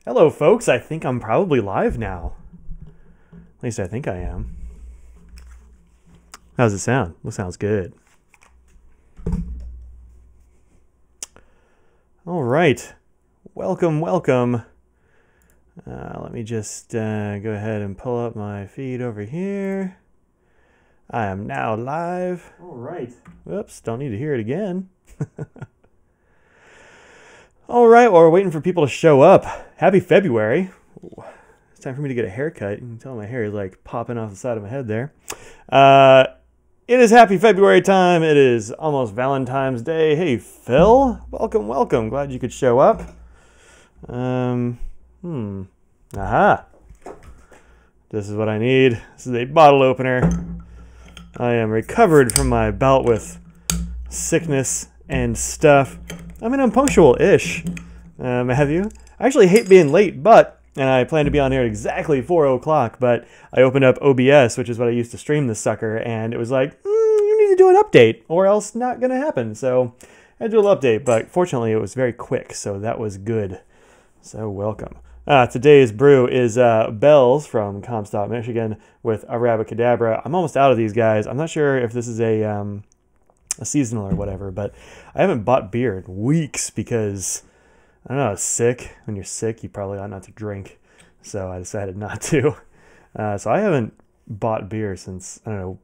Hello, folks. I think I'm probably live now. At least I think I am. How's it sound? Well, sounds good. All right. Welcome, welcome. Let me just go ahead and pull up my feed over here. I am now live. All right. Whoops, don't need to hear it again. All right, well, we're waiting for people to show up. Happy February. Ooh, it's time for me to get a haircut. You can tell my hair is like popping off the side of my head there. It is Happy February time. It is almost Valentine's Day. Hey, Phil. Welcome, welcome. Glad you could show up. Aha. This is what I need. This is a bottle opener. I am recovered from my bout with sickness and stuff. I mean, I'm punctual-ish. Have you? I actually hate being late, and I plan to be on here at exactly 4 o'clock, but I opened up OBS, which is what I used to stream this sucker, and it was like, you need to do an update, or else not going to happen. So I had to do a little update, but fortunately it was very quick, so that was good. So welcome. Today's brew is Bells from Comstock, Michigan, with Arabacadabra. I'm almost out of these guys. I'm not sure if this is a seasonal or whatever, but I haven't bought beer in weeks because, I don't know, sick. When you're sick, you probably ought not to drink. So I decided not to. So I haven't bought beer since, I don't know,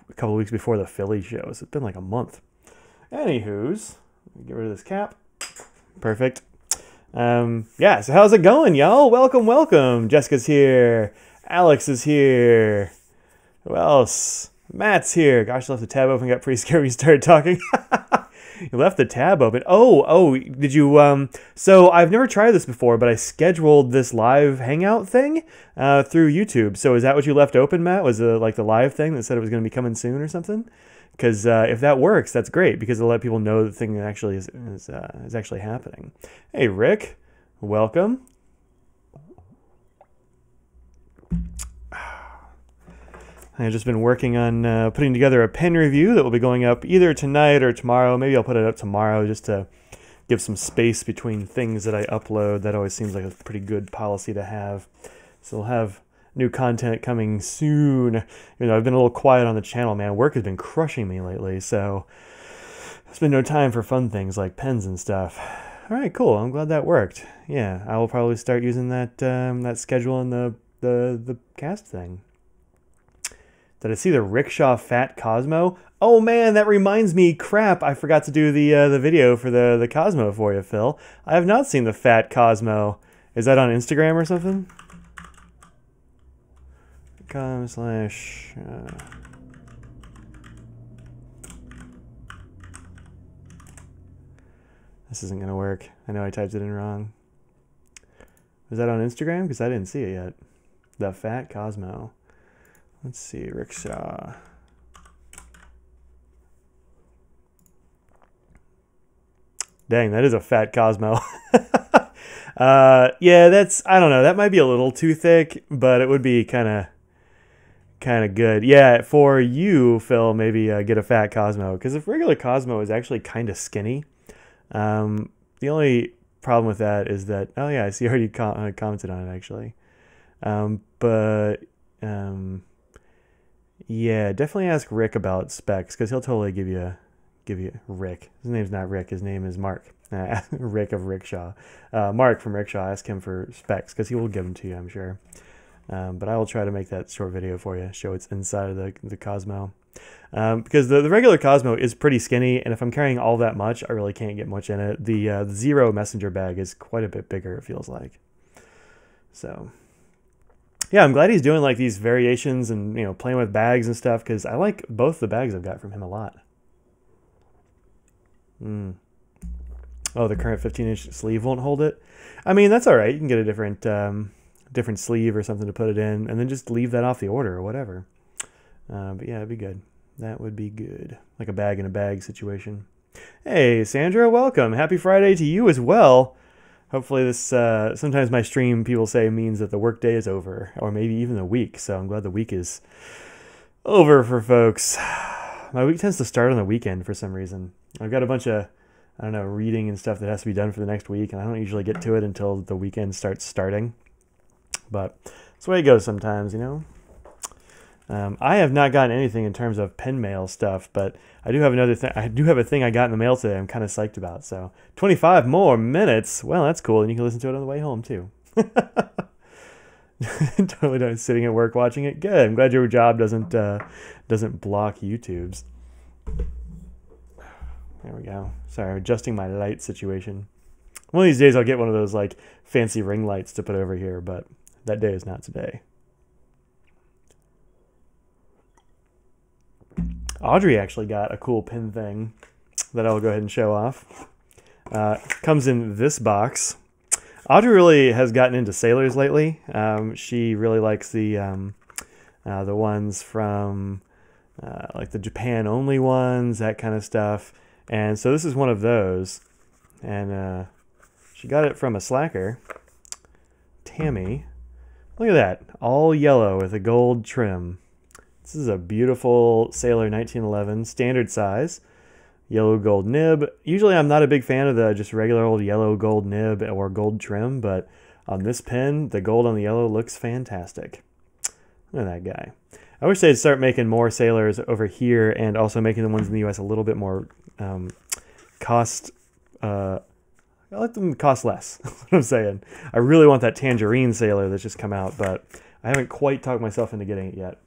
a couple of weeks before the Philly shows. It's been like a month. Anywho's, get rid of this cap. Perfect. Yeah, so how's it going, y'all? Welcome, welcome. Jessica's here. Alex is here. Who else? Matt's here. Gosh, I left the tab open. Got pretty scared when you started talking. You left the tab open. Oh, did you? So I've never tried this before, but I scheduled this live hangout thing through YouTube. So is that what you left open, Matt? Was it like the live thing that said it was going to be coming soon or something? Because if that works, that's great because it'll let people know the thing that actually is actually happening. Hey, Rick, welcome. I've just been working on putting together a pen review that will be going up either tonight or tomorrow. Maybe I'll put it up tomorrow just to give some space between things that I upload. That always seems like a pretty good policy to have. So we'll have new content coming soon. You know, I've been a little quiet on the channel, man. Work has been crushing me lately, so there's been no time for fun things like pens and stuff. All right, cool. I'm glad that worked. Yeah, I will probably start using that that schedule in the cast thing. Did I see the Rickshaw Fat Cosmo? Oh man, that reminds me. Crap, I forgot to do the video for the Cosmo for you, Phil. I have not seen the Fat Cosmo. Is that on Instagram or something? .com/ This isn't gonna work. I know I typed it in wrong. Was that on Instagram? Because I didn't see it yet. The Fat Cosmo. Let's see, Rickshaw. Dang, that is a fat Cosmo. Yeah, I don't know. That might be a little too thick, but it would be kind of good. Yeah, for you, Phil, maybe get a fat Cosmo, because if regular Cosmo is actually kind of skinny. The only problem with that is that, oh yeah, I see you already commented on it actually. Yeah, definitely ask Rick about specs because he'll totally give you Rick. His name's not Rick. His name is Mark. Rick of Rickshaw. Mark from Rickshaw. Ask him for specs because he will give them to you, I'm sure. But I will try to make that short video for you. Show it's inside of the Cosmo. Because the regular Cosmo is pretty skinny, and if I'm carrying all that much, I really can't get much in it. The Zero messenger bag is quite a bit bigger, it feels like. So yeah, I'm glad he's doing like these variations and, you know, playing with bags and stuff because I like both the bags I've got from him a lot. Oh, the current 15-inch sleeve won't hold it. I mean, that's all right. You can get a different sleeve or something to put it in, and then just leave that off the order or whatever. But yeah, it'd be good. That would be good, like a bag in a bag situation. Hey, Sandra, welcome. Happy Friday to you as well. Hopefully this, sometimes my stream, people say, means that the workday is over, or maybe even the week. So I'm glad the week is over for folks. My week tends to start on the weekend for some reason. I've got a bunch of I don't know, reading and stuff that has to be done for the next week, and I don't usually get to it until the weekend starts starting. But that's the way it goes sometimes, you know. I have not gotten anything in terms of pen mail stuff, but I do have another thing. I do have a thing I got in the mail today I'm kind of psyched about. So 25 more minutes. Well, that's cool, and you can listen to it on the way home too. Totally done sitting at work watching it. Good. I'm glad your job doesn't block YouTube's. There we go. Sorry, I'm adjusting my light situation. One of these days I'll get one of those like fancy ring lights to put over here, but that day is not today. Audrey actually got a cool pin thing that I'll go ahead and show off. Comes in this box. Audrey really has gotten into sailors lately. She really likes the ones from like the Japan only ones, that kind of stuff. And so this is one of those. And she got it from a slacker, Tammy. Look at that, all yellow with a gold trim. This is a beautiful Sailor 1911 standard size, yellow gold nib. Usually I'm not a big fan of the just regular old yellow gold nib or gold trim, but on this pen, the gold on the yellow looks fantastic. Look at that guy. I wish they'd start making more Sailors over here and also making the ones in the US a little bit more cost. I like them cost less. That's what I'm saying. I really want that tangerine Sailor that's just come out, but I haven't quite talked myself into getting it yet.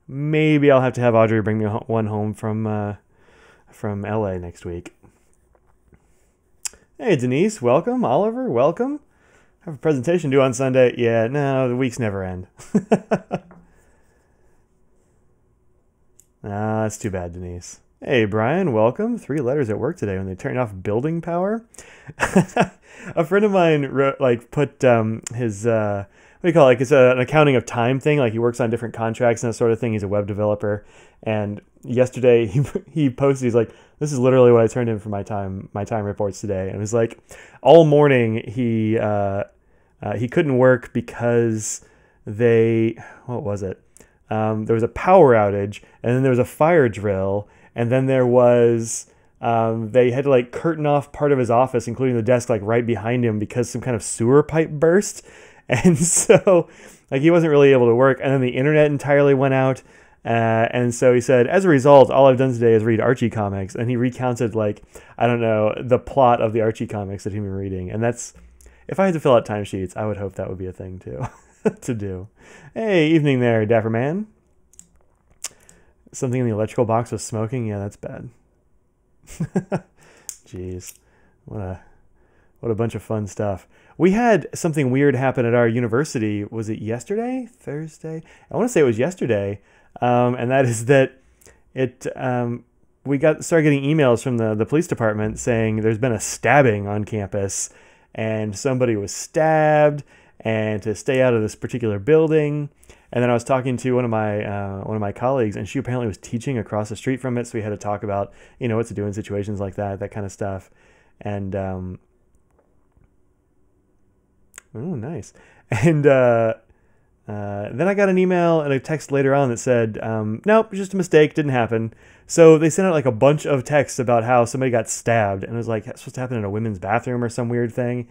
Maybe I'll have to have Audrey bring me one home from LA next week. Hey, Denise, welcome. Oliver, welcome. I have a presentation due on Sunday. Yeah, no, the weeks never end. That's too bad, Denise. Hey, Brian, welcome. 3 letters at work today when they turned off building power. A friend of mine put his... what do you call it? Like it's an accounting of time thing. Like he works on different contracts and that sort of thing. He's a web developer. And yesterday he posted, he's like, this is literally what I turned in for my time reports today. And it was like all morning he couldn't work because what was it? There was a power outage, and then there was a fire drill, and then there was they had to like curtain off part of his office, including the desk like right behind him, because some kind of sewer pipe burst. And so like he wasn't really able to work, and then the internet entirely went out, and so he said, as a result, all I've done today is read Archie comics. And he recounted like, I don't know, the plot of the Archie comics that he'd been reading. And that's, if I had to fill out timesheets, I would hope that would be a thing too to do. Hey, evening there, Dapper Man. Something in the electrical box was smoking. Yeah, that's bad. Jeez, what a bunch of fun stuff. We had something weird happen at our university. Was it yesterday? Thursday? I want to say it was yesterday. And that is that we started getting emails from the police department saying there's been a stabbing on campus, and somebody was stabbed, and to stay out of this particular building. And then I was talking to one of my colleagues, and she apparently was teaching across the street from it, so we had to talk about what to do in situations like that kind of stuff. And oh, nice. And then I got an email and a text later on that said, nope, just a mistake, didn't happen. So they sent out like a bunch of texts about how somebody got stabbed, and it was like it's supposed to happen in a women's bathroom or some weird thing.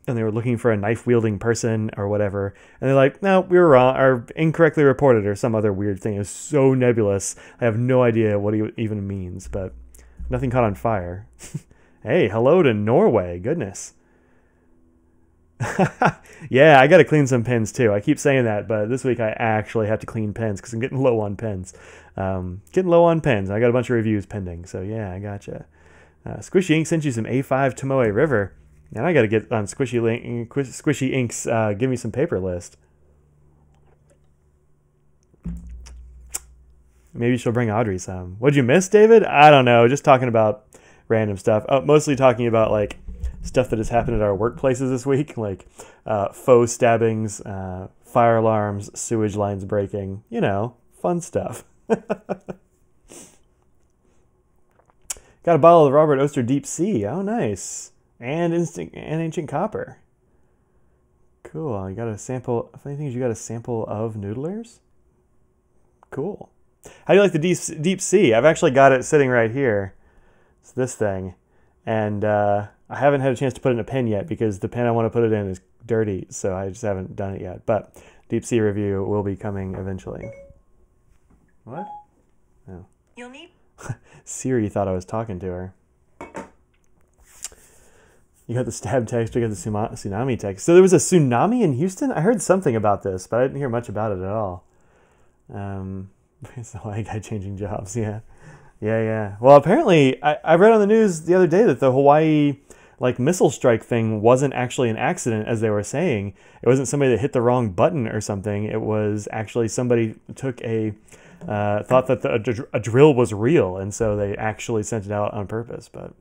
And they were looking for a knife-wielding person or whatever. And they're like, no, we were wrong, or incorrectly reported, or some other weird thing. It was so nebulous. I have no idea what it even means, but nothing caught on fire. Hey, hello to Norway. Goodness. Yeah, I got to clean some pens too. I keep saying that, but this week I actually have to clean pens because I'm getting low on pens. I got a bunch of reviews pending, so yeah, I gotcha. Squishy Ink sent you some A5 Tomoe River, and I got to get on Squishy Ink's Give Me Some Paper list. Maybe she'll bring Audrey some. What'd you miss, David? I don't know. Just talking about random stuff. Mostly talking about like stuff that has happened at our workplaces this week, like faux stabbings, fire alarms, sewage lines breaking, fun stuff. Got a bottle of Robert Oster Deep Sea. Oh, nice. And Ancient Copper. Cool. You got a sample. Funny thing is you got a sample of Noodlers? Cool. How do you like the Deep Sea? I've actually got it sitting right here. It's this thing. And I haven't had a chance to put it in a pen yet because the pen I want to put it in is dirty, so I just haven't done it yet. But deep sea review will be coming eventually. What? Oh. You'll need... Siri thought I was talking to her. You got the stab text, you got the tsunami text. So there was a tsunami in Houston? I heard something about this, but I didn't hear much about it at all. It's the white guy changing jobs, yeah. Yeah. Well, apparently, I read on the news the other day that the Hawaii missile strike thing wasn't actually an accident, as they were saying. It wasn't somebody that hit the wrong button or something. It was actually somebody took thought that a drill was real, and so they actually sent it out on purpose. But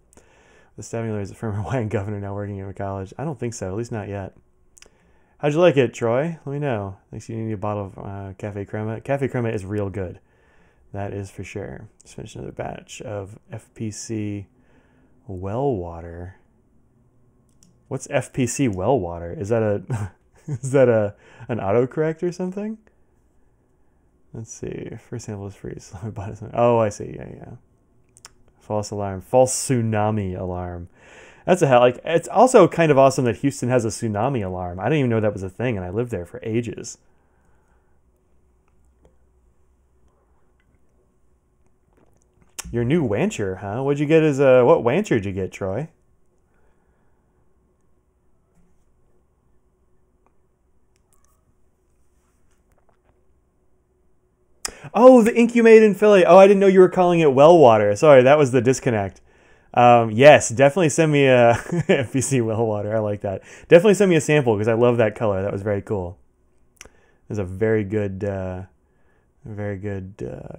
the stabbing lawyer is a former Hawaiian governor now working at a college. I don't think so, at least not yet. How'd you like it, Troy? Let me know. Thanks. You need a bottle of Cafe Crema. Cafe Crema is real good. That is for sure. Just finished another batch of FPC well water. What's FPC well water? Is that an autocorrect or something? Let's see. First sample is free. So let me buy this one. Oh, I see. Yeah. False alarm. False tsunami alarm. That's a hell. It's also kind of awesome that Houston has a tsunami alarm. I didn't even know that was a thing, and I lived there for ages. Your new wancher, huh? What'd you get what wancher did you get, Troy? Oh, the ink you made in Philly. Oh, I didn't know you were calling it well water. Sorry, that was the disconnect. Yes, definitely send me a FPC well water. I like that. Definitely send me a sample because I love that color. That was very cool. It's a very good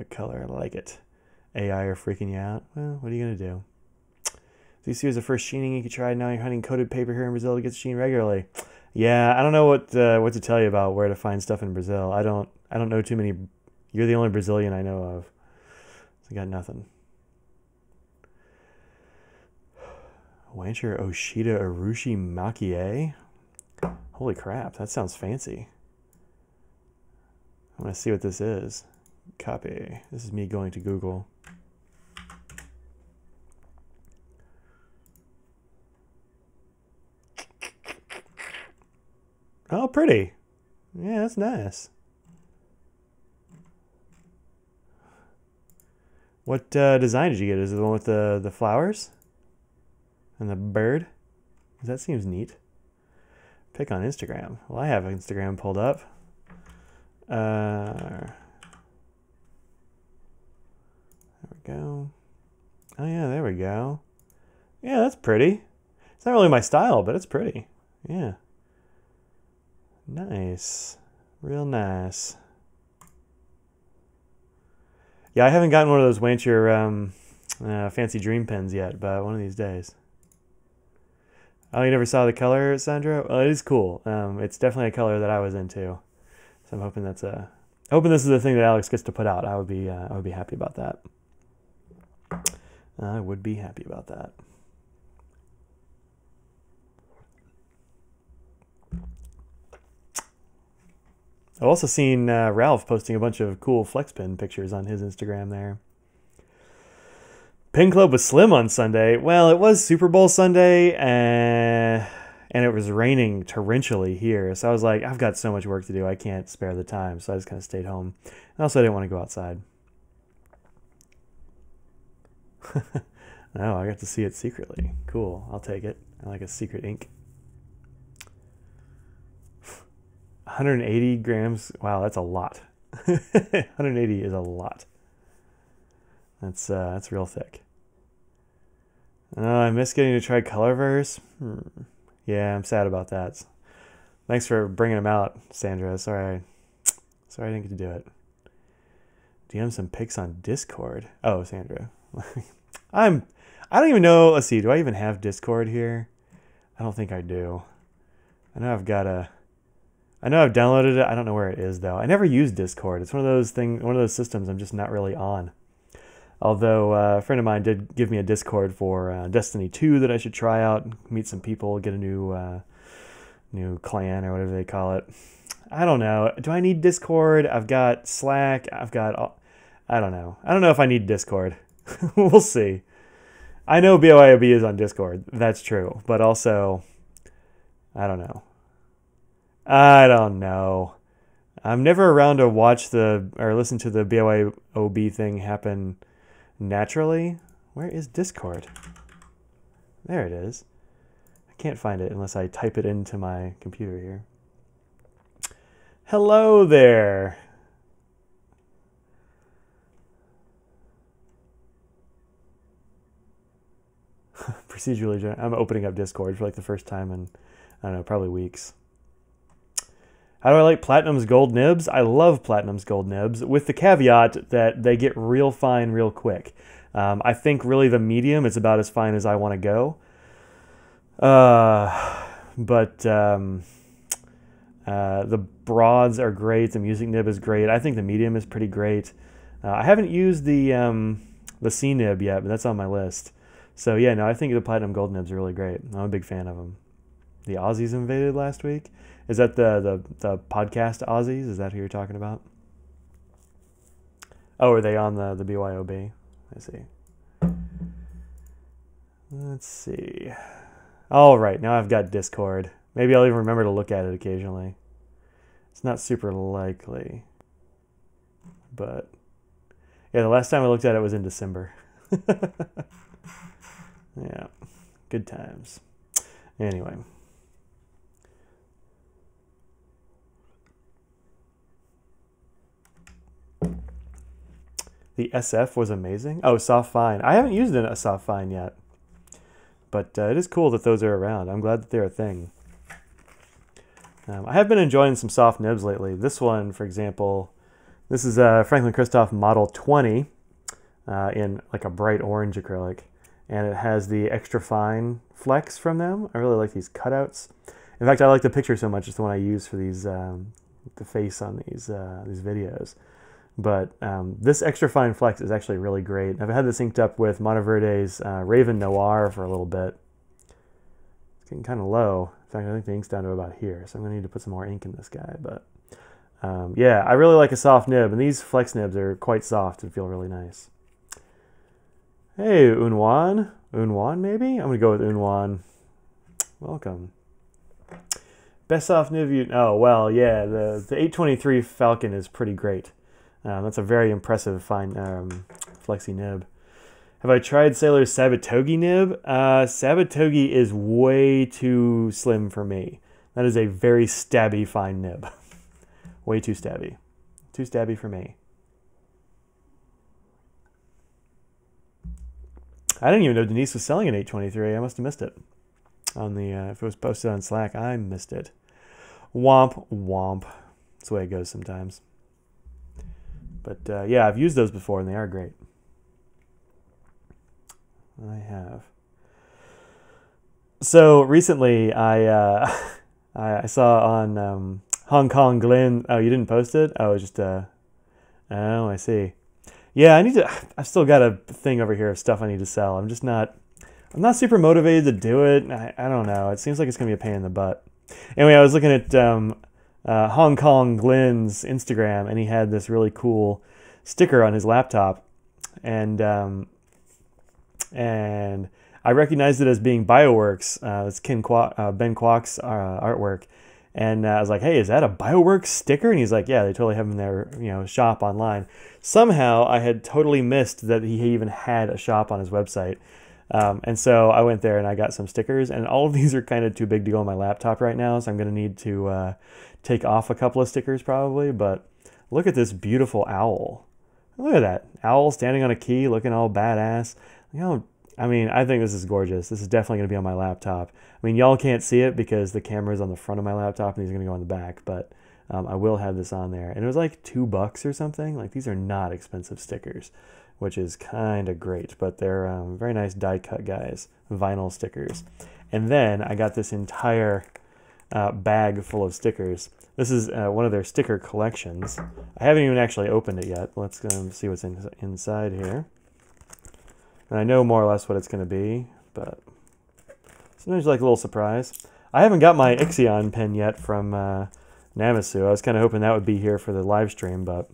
color. I like it. AI are freaking you out. Well, what are you going to do? So you see, was the first sheening ink you tried. Now you're hunting coated paper here in Brazil to get sheen regularly. Yeah, I don't know what to tell you about where to find stuff in Brazil. I don't know too many. You're the only Brazilian I know of. So I got nothing. Wancher Oshida Urushi Makie. Holy crap, that sounds fancy. I want to see what this is. Copy. This is me going to Google. Oh, pretty. Yeah, that's nice. What design did you get? Is it the one with the flowers? And the bird? That seems neat. Pick on Instagram. Well, I have Instagram pulled up. There we go. Oh, yeah, there we go. Yeah, that's pretty. It's not really my style, but it's pretty. Yeah. Nice. Real nice. Yeah, I haven't gotten one of those Wancher fancy dream pens yet, but one of these days. Oh, you never saw the color, Sandra? Well, it is cool. It's definitely a color that I was into. So I'm hoping hoping this is the thing that Alex gets to put out. I would be happy about that. I would be happy about that. I've also seen Ralph posting a bunch of cool flex pen pictures on his Instagram there. Pen Club was slim on Sunday. Well, it was Super Bowl Sunday, and it was raining torrentially here. So I was like, I've got so much work to do. I can't spare the time. So I just kind of stayed home. And also, I didn't want to go outside. Oh, I got to see it secretly. Cool. I'll take it. I like a secret ink. 180 grams. Wow, that's a lot. 180 is a lot. That's real thick. Oh, I miss getting to try Colorverse. Yeah, I'm sad about that. Thanks for bringing them out, Sandra. Sorry I didn't get to do it. DM some pics on Discord. Oh, Sandra. I don't even know. Let's see. Do I even have Discord here? I don't think I do. I know I've downloaded it. I don't know where it is though. I never use Discord. It's one of those systems I'm just not really on. Although a friend of mine did give me a Discord for Destiny 2 that I should try out, meet some people, get a new clan or whatever they call it. I don't know. Do I need Discord? I've got Slack. I don't know. I don't know if I need Discord. We'll see. I know BYOB is on Discord. That's true. But also, I don't know. I'm never around to watch or listen to the BYOB thing happen naturally. Where is Discord? There it is. I can't find it unless I type it into my computer here. Hello there. Procedurally, I'm opening up Discord for like the first time in, I don't know, probably weeks. How do I like Platinum's gold nibs? I love Platinum's gold nibs, with the caveat that they get real fine real quick. I think really the medium is about as fine as I want to go. But the broads are great. The music nib is great. I think the medium is pretty great. I haven't used the C nib yet, but that's on my list. So yeah, no, I think the Platinum gold nibs are really great. I'm a big fan of them. The Aussies invaded last week. Is that the podcast Aussies? Is that who you're talking about? Oh, are they on the BYOB? I see. Let's see. All right, now I've got Discord. Maybe I'll even remember to look at it occasionally. It's not super likely. But yeah, the last time I looked at it was in December. Yeah, good times. Anyway. The SF was amazing. Oh, soft fine. I haven't used a soft fine yet. But it is cool that those are around. I'm glad that they're a thing. I have been enjoying some soft nibs lately. This one, for example, this is a Franklin Christoph Model 20 in like a bright orange acrylic. And it has the extra fine flex from them. I really like these cutouts. In fact, I like the picture so much. It's the one I use for these the face on these videos. But this extra fine flex is actually really great. I've had this inked up with Monteverde's Raven Noir for a little bit. It's getting kind of low. In fact, I think the ink's down to about here, so I'm going to need to put some more ink in this guy. But yeah, I really like a soft nib, and these flex nibs are quite soft and feel really nice. Hey, Unwan. Unwan, maybe? I'm going to go with Unwan. Welcome. Best soft nib you... Oh, well, yeah, the 823 Falcon is pretty great. That's a very impressive fine flexi nib. Have I tried Sailor's Sabatogi nib? Sabatogi is way too slim for me. That is a very stabby fine nib. Way too stabby. Too stabby for me. I didn't even know Denise was selling an 823. I must have missed it. On the if it was posted on Slack, I missed it. Womp womp. That's the way it goes sometimes. But yeah, I've used those before, and they are great. I have. So recently, I saw on Hong Kong Glen. Oh, you didn't post it? Oh, it was just oh, I see. Yeah, I've still got a thing over here of stuff I need to sell. I'm not super motivated to do it. I don't know. It seems like it's gonna be a pain in the butt. Anyway, I was looking at Hong Kong Glenn's Instagram, and he had this really cool sticker on his laptop, and I recognized it as being Bioworks. It's Ben Kwok's artwork, and I was like, "Hey, is that a Bioworks sticker?" And he's like, "Yeah, they totally have them in their shop online." Somehow, I had totally missed that he even had a shop on his website. And so I went there and I got some stickers, and all of these are kind of too big to go on my laptop right now, so I'm going to need to take off a couple of stickers probably. But look at this beautiful owl. Look at that. Owl standing on a key looking all badass. I mean, I think this is gorgeous. This is definitely going to be on my laptop. I mean, y'all can't see it because the camera is on the front of my laptop and these are going to go on the back, but I will have this on there. And it was like $2 or something. Like, these are not expensive stickers, which is kind of great, but they're very nice die cut guys, vinyl stickers. And then I got this entire bag full of stickers. This is one of their sticker collections. I haven't even actually opened it yet. Let's see what's inside here. And I know more or less what it's going to be, but sometimes like a little surprise. I haven't got my Ixion pen yet from Namasu. I was kind of hoping that would be here for the live stream, but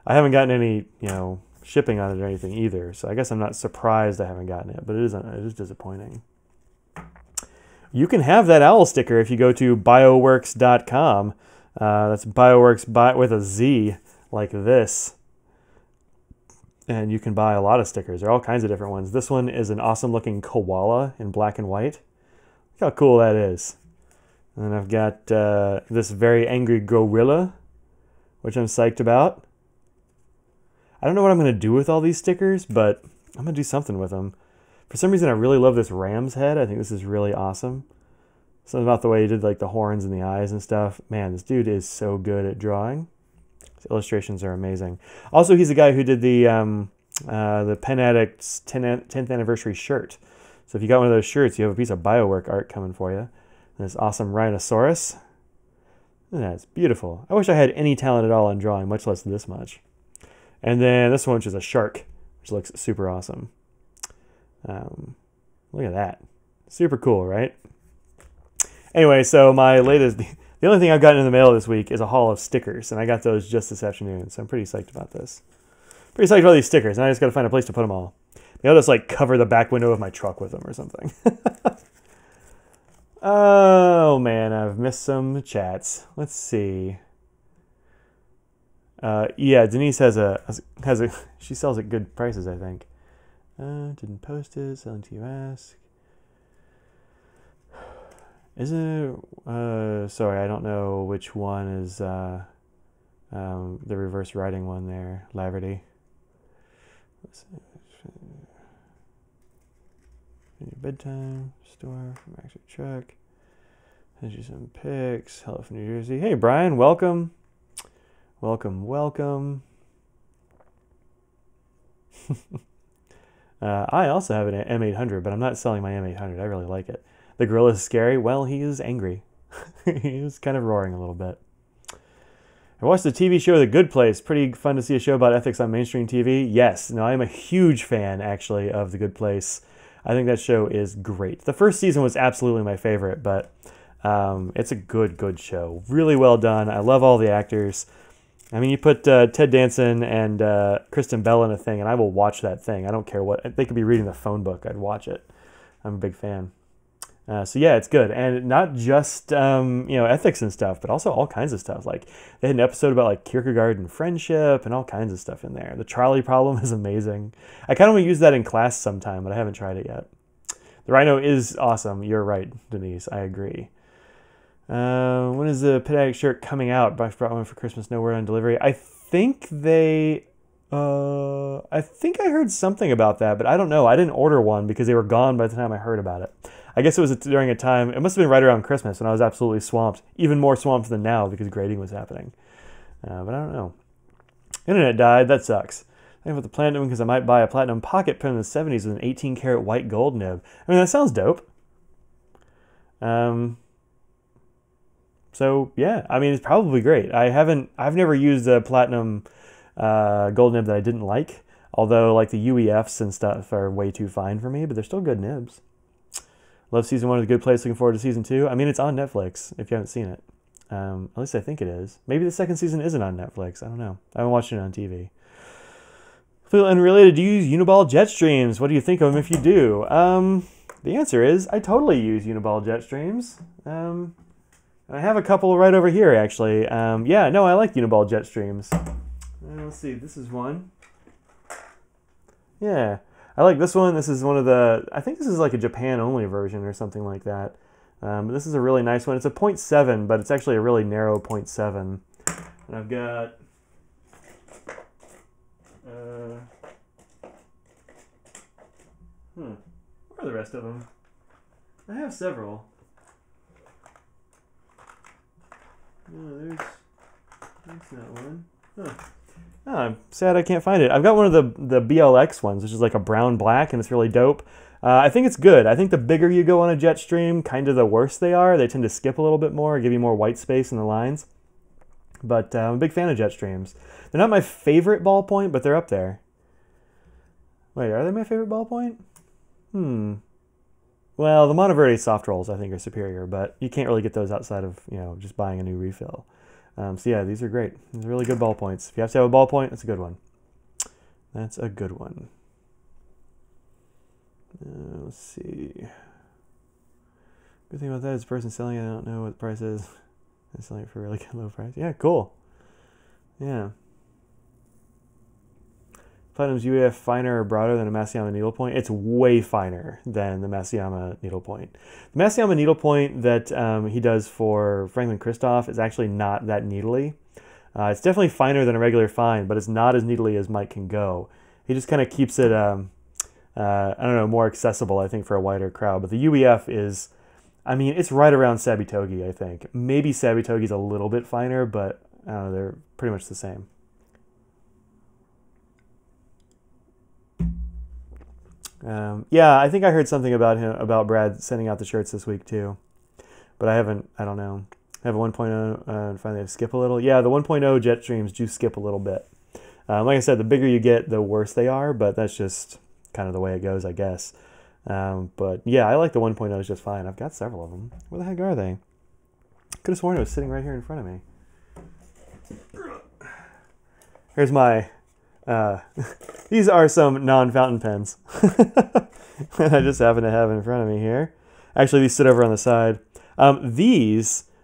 I haven't gotten any, shipping on it or anything either. So I guess I'm not surprised I haven't gotten it, but it is disappointing. You can have that owl sticker if you go to bioworks.com. That's Bioworks with a Z, like this. And you can buy a lot of stickers. There are all kinds of different ones. This one is an awesome looking koala in black and white. Look how cool that is. And then I've got this very angry gorilla, which I'm psyched about. I don't know what I'm going to do with all these stickers, but I'm going to do something with them. For some reason, I really love this ram's head. I think this is really awesome. Something about the way he did like the horns and the eyes and stuff. Man, this dude is so good at drawing. His illustrations are amazing. Also, he's the guy who did the Pen Addict's 10th anniversary shirt. So if you got one of those shirts, you have a piece of Biowork art coming for you. And this awesome rhinoceros. And that's beautiful. I wish I had any talent at all in drawing, much less this much. And then this one, which is a shark, which looks super awesome. Look at that. Super cool, right? Anyway, so my latest, the only thing I've gotten in the mail this week is a haul of stickers, and I got those just this afternoon, so I'm pretty psyched about this. Pretty psyched about these stickers, and I just got to find a place to put them all. Maybe I'll just like cover the back window of my truck with them or something. Oh man, I've missed some chats. Let's see. Yeah, Denise has a she sells at good prices, I think. Didn't post it. Selling to you, ask. Isn't it? Sorry, I don't know which one is the reverse writing one there. Laverty. Your bedtime store from Extra Truck. Send you some pics. Hello from New Jersey. Hey Brian, welcome. Welcome. I also have an M800, but I'm not selling my M800. I really like it. The gorilla is scary. Well, he is angry. He is kind of roaring a little bit. I watched the TV show The Good Place. Pretty fun to see a show about ethics on mainstream TV. Yes. No, I'm a huge fan, actually, of The Good Place. I think that show is great. The first season was absolutely my favorite, but it's a good show. Really well done. I love all the actors. I mean, you put Ted Danson and Kristen Bell in a thing, and I will watch that thing. I don't care what. They could be reading the phone book. I'd watch it. I'm a big fan. So yeah, it's good. And not just, ethics and stuff, but also all kinds of stuff. Like, they had an episode about, like, Kierkegaard and friendship and all kinds of stuff in there. The Charlie Problem is amazing. I kind of want to use that in class sometime, but I haven't tried it yet. The Rhino is awesome. You're right, Denise. I agree. When is the Pit Addict shirt coming out? I brought one for Christmas. No word on delivery. I think I heard something about that, but I don't know. I didn't order one because they were gone by the time I heard about it. I guess it was during a time, it must have been right around Christmas when I was absolutely swamped, even more swamped than now because grading was happening. But I don't know. Internet died. That sucks. I have the platinum because I might buy a platinum pocket pen in the 70s with an 18 karat white gold nib. I mean, that sounds dope. So yeah, I mean, it's probably great. I've never used a platinum gold nib that I didn't like, although like the UEFs and stuff are way too fine for me, but they're still good nibs. Love season 1 of The Good Place. Looking forward to season 2. I mean, it's on Netflix if you haven't seen it. At least I think it is. Maybe the second season isn't on Netflix. I don't know. I haven't watched it on TV. Feel unrelated. Do you use Uniball jet streams? What do you think of them if you do? The answer is I totally use Uniball jet streams. I have a couple right over here, actually. Yeah, no, I like Uniball jet streams. Let's see. This is one. Yeah. I like this one. This is one of the, I think this is like a Japan-only version or something like that. But this is a really nice one. It's a 0.7, but it's actually a really narrow 0.7. And I've got, where are the rest of them? I have several. No, that's not one. Huh. Oh, I'm sad I can't find it. I've got one of the BLX ones, which is like a brown-black, and it's really dope. I think it's good. I think the bigger you go on a jet stream, kind of the worse they are. They tend to skip a little bit more, give you more white space in the lines. But I'm a big fan of jet streams. They're not my favorite ballpoint, but they're up there. Wait, are they my favorite ballpoint? Well, the Monteverde soft rolls I think are superior, but you can't really get those outside of, just buying a new refill. So yeah, these are great. These are really good ballpoints. If you have to have a ballpoint, it's a good one. That's a good one. Let's see. Good thing about that is the person selling it, I don't know what the price is. They're selling it for a really good low price. Yeah, cool. Yeah. Platinum's UAF finer or broader than a Masuyama needlepoint? It's way finer than the Masuyama needlepoint. The Masuyama needlepoint that he does for Franklin Christoph is actually not that needly. It's definitely finer than a regular fine, but it's not as needly as Mike can go. He just kind of keeps it, I don't know, more accessible, I think, for a wider crowd. But the UEF is, I mean, it's right around Sabitogi, I think. Maybe Sabitogi's a little bit finer, but I don't know, they're pretty much the same. Yeah, I think I heard something about Brad sending out the shirts this week too, but I don't know. I have a 1.0 and finally skip a little. Yeah, the 1.0 jet streams do skip a little bit. Like I said, the bigger you get, the worse they are, but that's just kind of the way it goes, I guess. But yeah, I like the 1.0 is just fine. I've got several of them. Where the heck are they? Could have sworn it was sitting right here in front of me. Here's my... these are some non-fountain pens that I just happen to have in front of me here. Actually, these sit over on the side.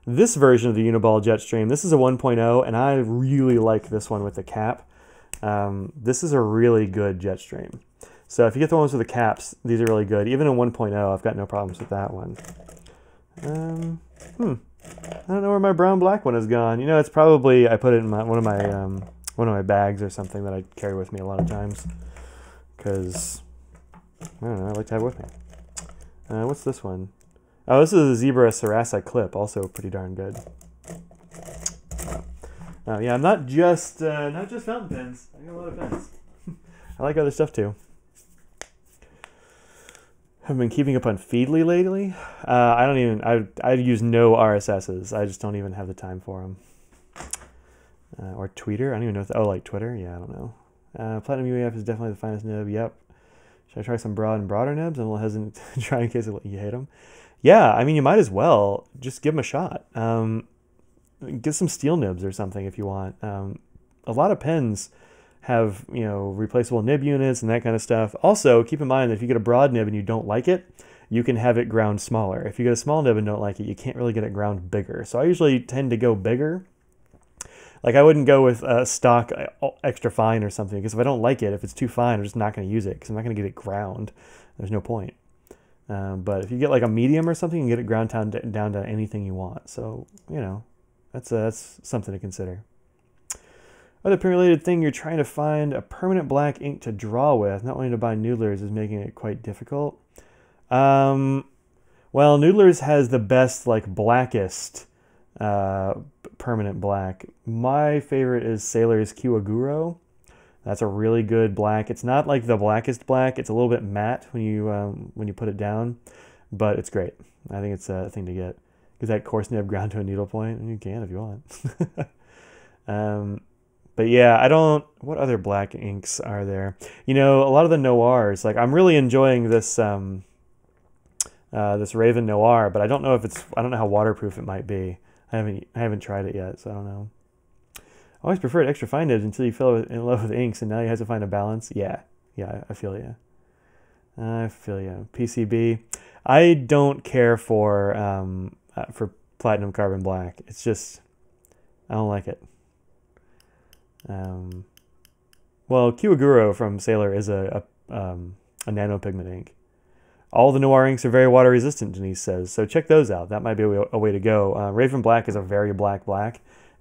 This version of the Uniball Jetstream, this is a 1.0, and I really like this one with the cap. This is a really good Jetstream. So if you get the ones with the caps, these are really good. Even in 1.0, I've got no problems with that one. I don't know where my brown-black one has gone. You know, it's probably, I put it in one of my bags or something that I carry with me a lot of times. Because, I don't know, I like to have it with me. What's this one? Oh, this is a Zebra Sarasa clip, also pretty darn good. Yeah, I'm not just fountain pens. I got a lot of pens. I like other stuff too. Have been keeping up on Feedly lately. I use no RSSs. I just don't even have the time for them. Or Tweeter. I don't even know. Like Twitter. Yeah, I don't know. Platinum UAF is definitely the finest nib. Yep. Should I try some broad and broader nibs? I'm a little hesitant to try in case you hate them. Yeah, I mean, you might as well just give them a shot. Get some steel nibs or something if you want. A lot of pens have, you know, replaceable nib units and that kind of stuff. Also, keep in mind that if you get a broad nib and you don't like it, you can have it ground smaller. If you get a small nib and don't like it, you can't really get it ground bigger. So I usually tend to go bigger. Like, I wouldn't go with a stock extra fine or something, because if I don't like it, if it's too fine, I'm just not going to use it, because I'm not going to get it ground. There's no point. But if you get like a medium or something, you can get it ground down to anything you want. So, you know, that's something to consider. Other print-related thing, you're trying to find a permanent black ink to draw with. Not wanting to buy Noodler's is making it quite difficult. Well, Noodler's has the best, like, blackest permanent black. My favorite is Sailor's Kiwaguro. That's a really good black. It's not like the blackest black. It's a little bit matte when you put it down, but it's great. I think it's a thing to get. Because that coarse nib ground to a needlepoint, and you can if you want. But yeah, what other black inks are there? You know, a lot of the noirs, like I'm really enjoying this this Raven Noir, but I don't know how waterproof it might be. I haven't tried it yet, so I don't know. I always preferred extra fine nibs until you fell in love with inks, and now you have to find a balance. Yeah, I feel you. PCB. I don't care for platinum carbon black. It's just, I don't like it. Well, Kiwaguro from Sailor is a nanopigment ink. All the Noir inks are very water resistant, Denise says, so check those out. That might be a way to go. Raven Black is a very black,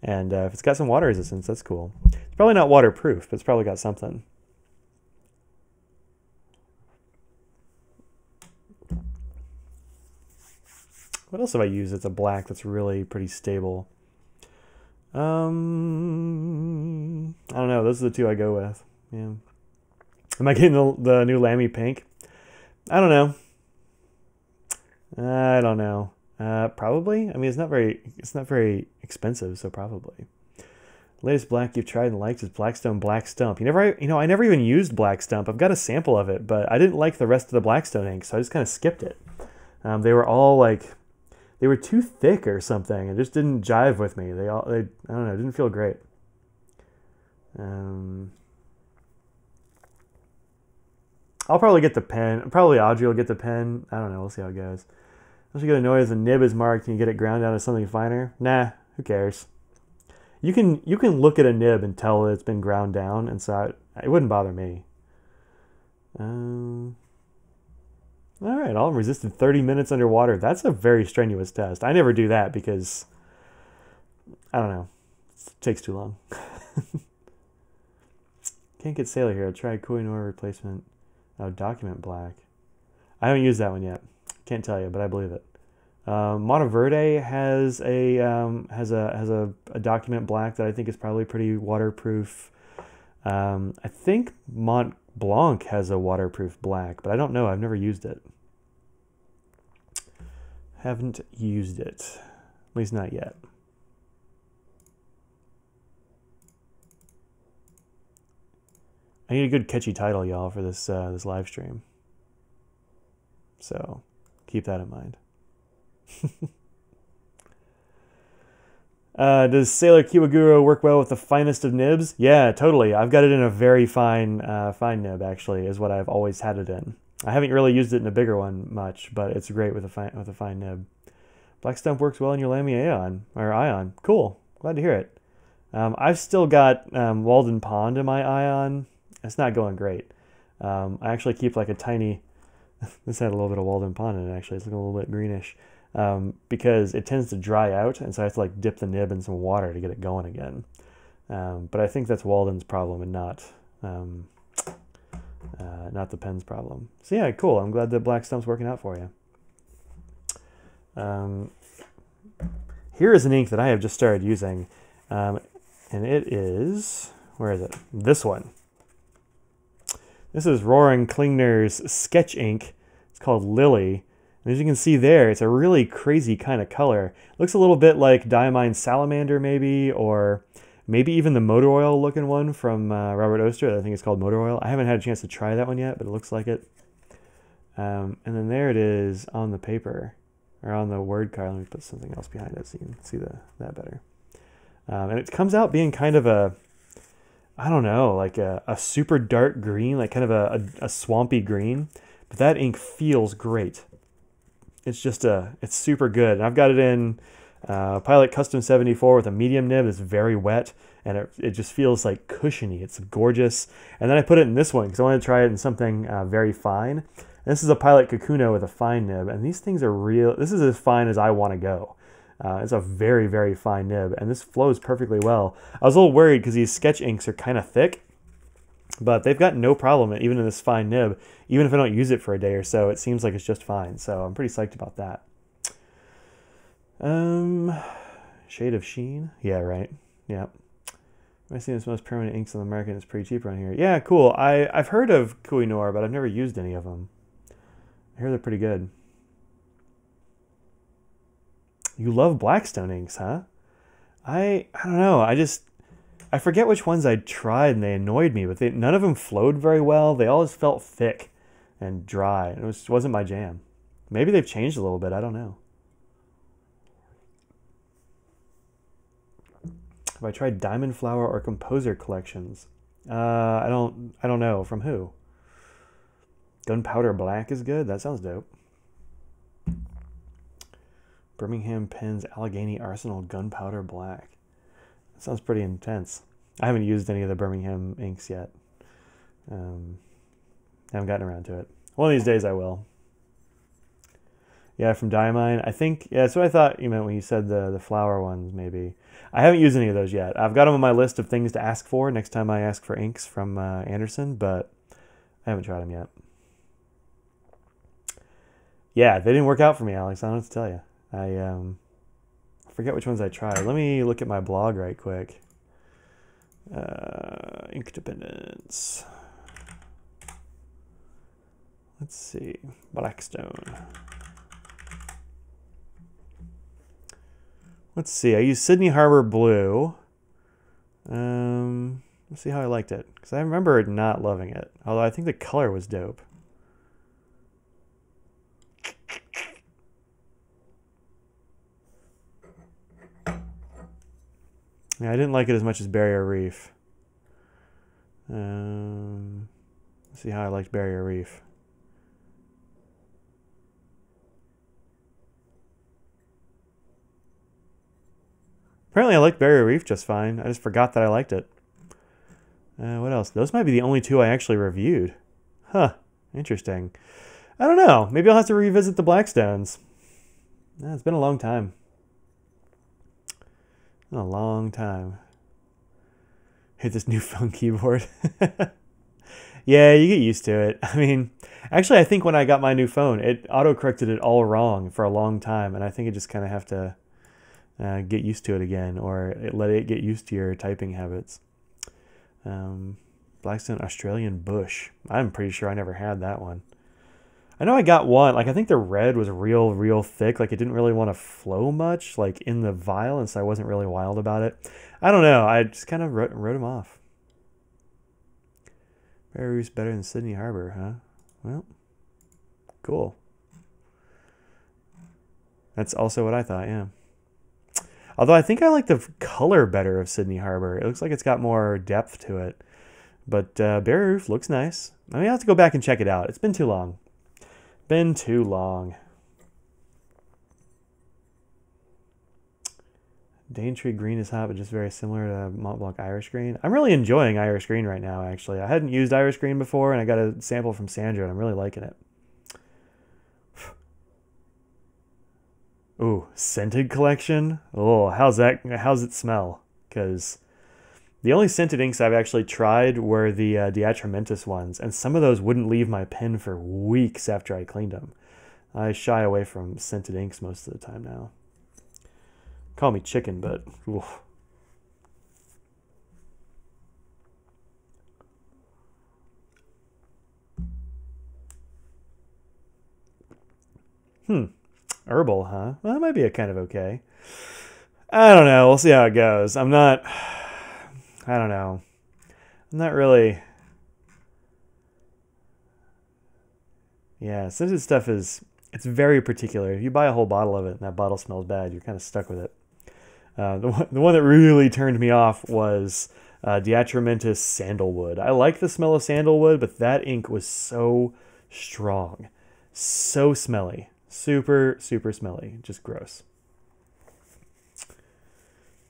and if it's got some water resistance, that's cool. It's probably not waterproof, but it's probably got something. What else have I used that's a black that's really pretty stable? I don't know. Those are the two I go with. Yeah. Am I getting the new Lamy pink? I don't know. Probably. I mean, it's not very expensive, so probably. Latest black you've tried and liked is Blackstone Black Stump. I never even used Black Stump. I've got a sample of it, but I didn't like the rest of the Blackstone ink, so I just kind of skipped it. They were all like, they were too thick or something. It just didn't jive with me. I don't know, it didn't feel great. I'll probably get the pen. Probably Audrey will get the pen. I don't know. We'll see how it goes. Don't you get annoyed as the nib is marked and you get it ground down to something finer? Nah, who cares? You can look at a nib and tell that it's been ground down, and so it wouldn't bother me. All right, all resisted 30 minutes underwater. That's a very strenuous test. I never do that because, I don't know, it takes too long. Can't get Sailor here. Try Koh-i-Noor replacement. Oh, document black. I haven't used that one yet. Can't tell you, but I believe it. Monteverde has a document black that I think is probably pretty waterproof. I think Mont Blanc has a waterproof black, but I don't know. I've never used it. Haven't used it, at least not yet. I need a good catchy title, y'all, for this this live stream. So keep that in mind. Does Sailor Kiwaguro work well with the finest of nibs? Yeah, totally. I've got it in a very fine fine nib, actually, is what I've always had it in. I haven't really used it in a bigger one much, but it's great with a fine nib. Black Stump works well in your Lamy Ion. Cool. Glad to hear it. I've still got Walden Pond in my Ion. It's not going great. I actually keep like a tiny... This had a little bit of Walden Pond in it, actually. It's looking a little bit greenish. Because it tends to dry out, and so I have to like dip the nib in some water to get it going again. But I think that's Walden's problem and not the pen's problem. So yeah, cool. I'm glad that Black Stump's working out for you. Here is an ink that I have just started using, and it is, where is it? This one. This is Roaring Klingner's sketch ink. It's called Lily. And as you can see there, it's a really crazy kind of color. It looks a little bit like Diamine Salamander maybe, or maybe even the motor oil looking one from Robert Oster. I think it's called Motor Oil. I haven't had a chance to try that one yet, but it looks like it. And then there it is on the paper, or on the word card. Let me put something else behind it so you can see that better. And it comes out being kind of a, I don't know, like a super dark green, like kind of a swampy green. But that ink feels great. It's just it's super good. And I've got it in Pilot Custom 74 with a medium nib. It's very wet, and it just feels like cushiony. It's gorgeous. And then I put it in this one because I wanted to try it in something very fine. And this is a Pilot Kakuno with a fine nib, and these things are real. This is as fine as I want to go. It's a very, very fine nib, and this flows perfectly well. I was a little worried because these sketch inks are kind of thick, but they've got no problem, even in this fine nib. Even if I don't use it for a day or so, it seems like it's just fine. So I'm pretty psyched about that. Shade of Sheen. Yeah, right. Yeah. I've seen this most permanent inks on the market. It's pretty cheap around here. Yeah, cool. I've heard of Koh-i-Noor, but I've never used any of them. I hear they're pretty good. You love Blackstone inks, huh? I don't know. I forget which ones I tried and they annoyed me, but none of them flowed very well. They always felt thick and dry. It wasn't my jam. Maybe they've changed a little bit. I don't know. Have I tried Diamond Flower or Composer collections? I don't know. From who? Gunpowder Black is good. That sounds dope. Birmingham Pens Allegheny Arsenal Gunpowder Black. That sounds pretty intense. I haven't used any of the Birmingham inks yet. I haven't gotten around to it. One of these days I will. Yeah, from Diamine. I think, yeah, that's what I thought you meant when you said the flower ones, maybe. I haven't used any of those yet. I've got them on my list of things to ask for next time I ask for inks from Anderson, but I haven't tried them yet. Yeah, they didn't work out for me, Alex. I don't know what to tell you. I forget which ones I tried. Let me look at my blog right quick. Ink Dependence. Let's see. Blackstone. Let's see. I used Sydney Harbor Blue. Let's see how I liked it. Because I remember not loving it. Although I think the color was dope. Yeah, I didn't like it as much as Barrier Reef. Let's see how I liked Barrier Reef. Apparently I liked Barrier Reef just fine. I just forgot that I liked it. What else? Those might be the only two I actually reviewed. Huh. Interesting. I don't know. Maybe I'll have to revisit the Blackstones. It's been a long time. A long time. Hit this new phone keyboard. Yeah, you get used to it. I mean, actually, I think when I got my new phone, it auto-corrected it all wrong for a long time, and I think you just kind of have to get used to it again, or let it get used to your typing habits. Blackstone Australian Bush. I'm pretty sure I never had that one. I know I got one. Like, I think the red was real thick. Like, it didn't really want to flow much, like, in the vial, and so I wasn't really wild about it. I don't know. I just kind of wrote them off. Barrier Reef's better than Sydney Harbor, huh? Well, cool. That's also what I thought, yeah. Although I think I like the color better of Sydney Harbor. It looks like it's got more depth to it. But Barrier Reef looks nice. I mean, I have to go back and check it out. It's been too long. Been too long. Daintree Green is hot, but just very similar to Mont Blanc Irish Green. I'm really enjoying Irish Green right now, actually. I hadn't used Irish Green before, and I got a sample from Sandra, and I'm really liking it. Ooh, scented collection? Oh, how's it smell? Because the only scented inks I've actually tried were the Diatramentis ones, and some of those wouldn't leave my pen for weeks after I cleaned them. I shy away from scented inks most of the time now. Call me chicken, but oof. Herbal, huh? Well, that might be a kind of okay. I don't know. We'll see how it goes. I don't know. I'm not really... Yeah, scented stuff it's very particular. If you buy a whole bottle of it and that bottle smells bad, you're kind of stuck with it. The one that really turned me off was Diatramentis Sandalwood. I like the smell of sandalwood, but that ink was so strong. So smelly. Super, super smelly. Just gross.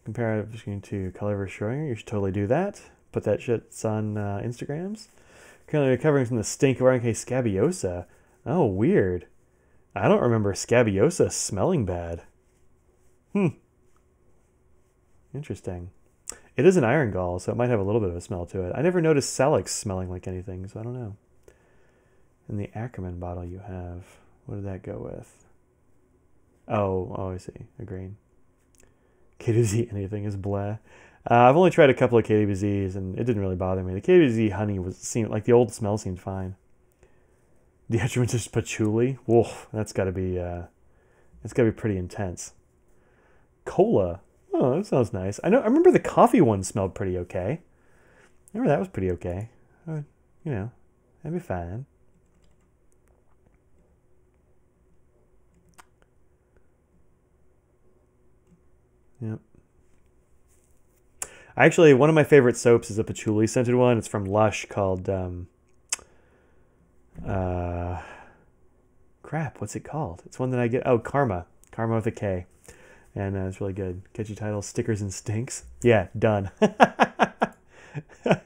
Compare between to color versus Schrodinger. You should totally do that. Put that shit on Instagrams. Currently recovering from the stink of RNK Scabiosa. Oh, weird. I don't remember Scabiosa smelling bad. Interesting. It is an iron gall, so it might have a little bit of a smell to it. I never noticed Salix smelling like anything, so I don't know. In the Ackerman bottle you have, what did that go with? Oh, I see. A green. KWZ anything is blah. I've only tried a couple of KWZs, and it didn't really bother me. The KWZ honey seemed like the old smell seemed fine. The Diatramentis Patchouli, whoa, that's got to be pretty intense. Cola, oh, that sounds nice. I remember the coffee one smelled pretty okay. I remember that was pretty okay. You know, that'd be fine. Yep. Actually, one of my favorite soaps is a patchouli scented one. It's from Lush called crap, what's it called? It's one that I get. Oh, Karma with a K, and it's really good. Catchy title: Stickers and Stinks. Yeah, done. Oh,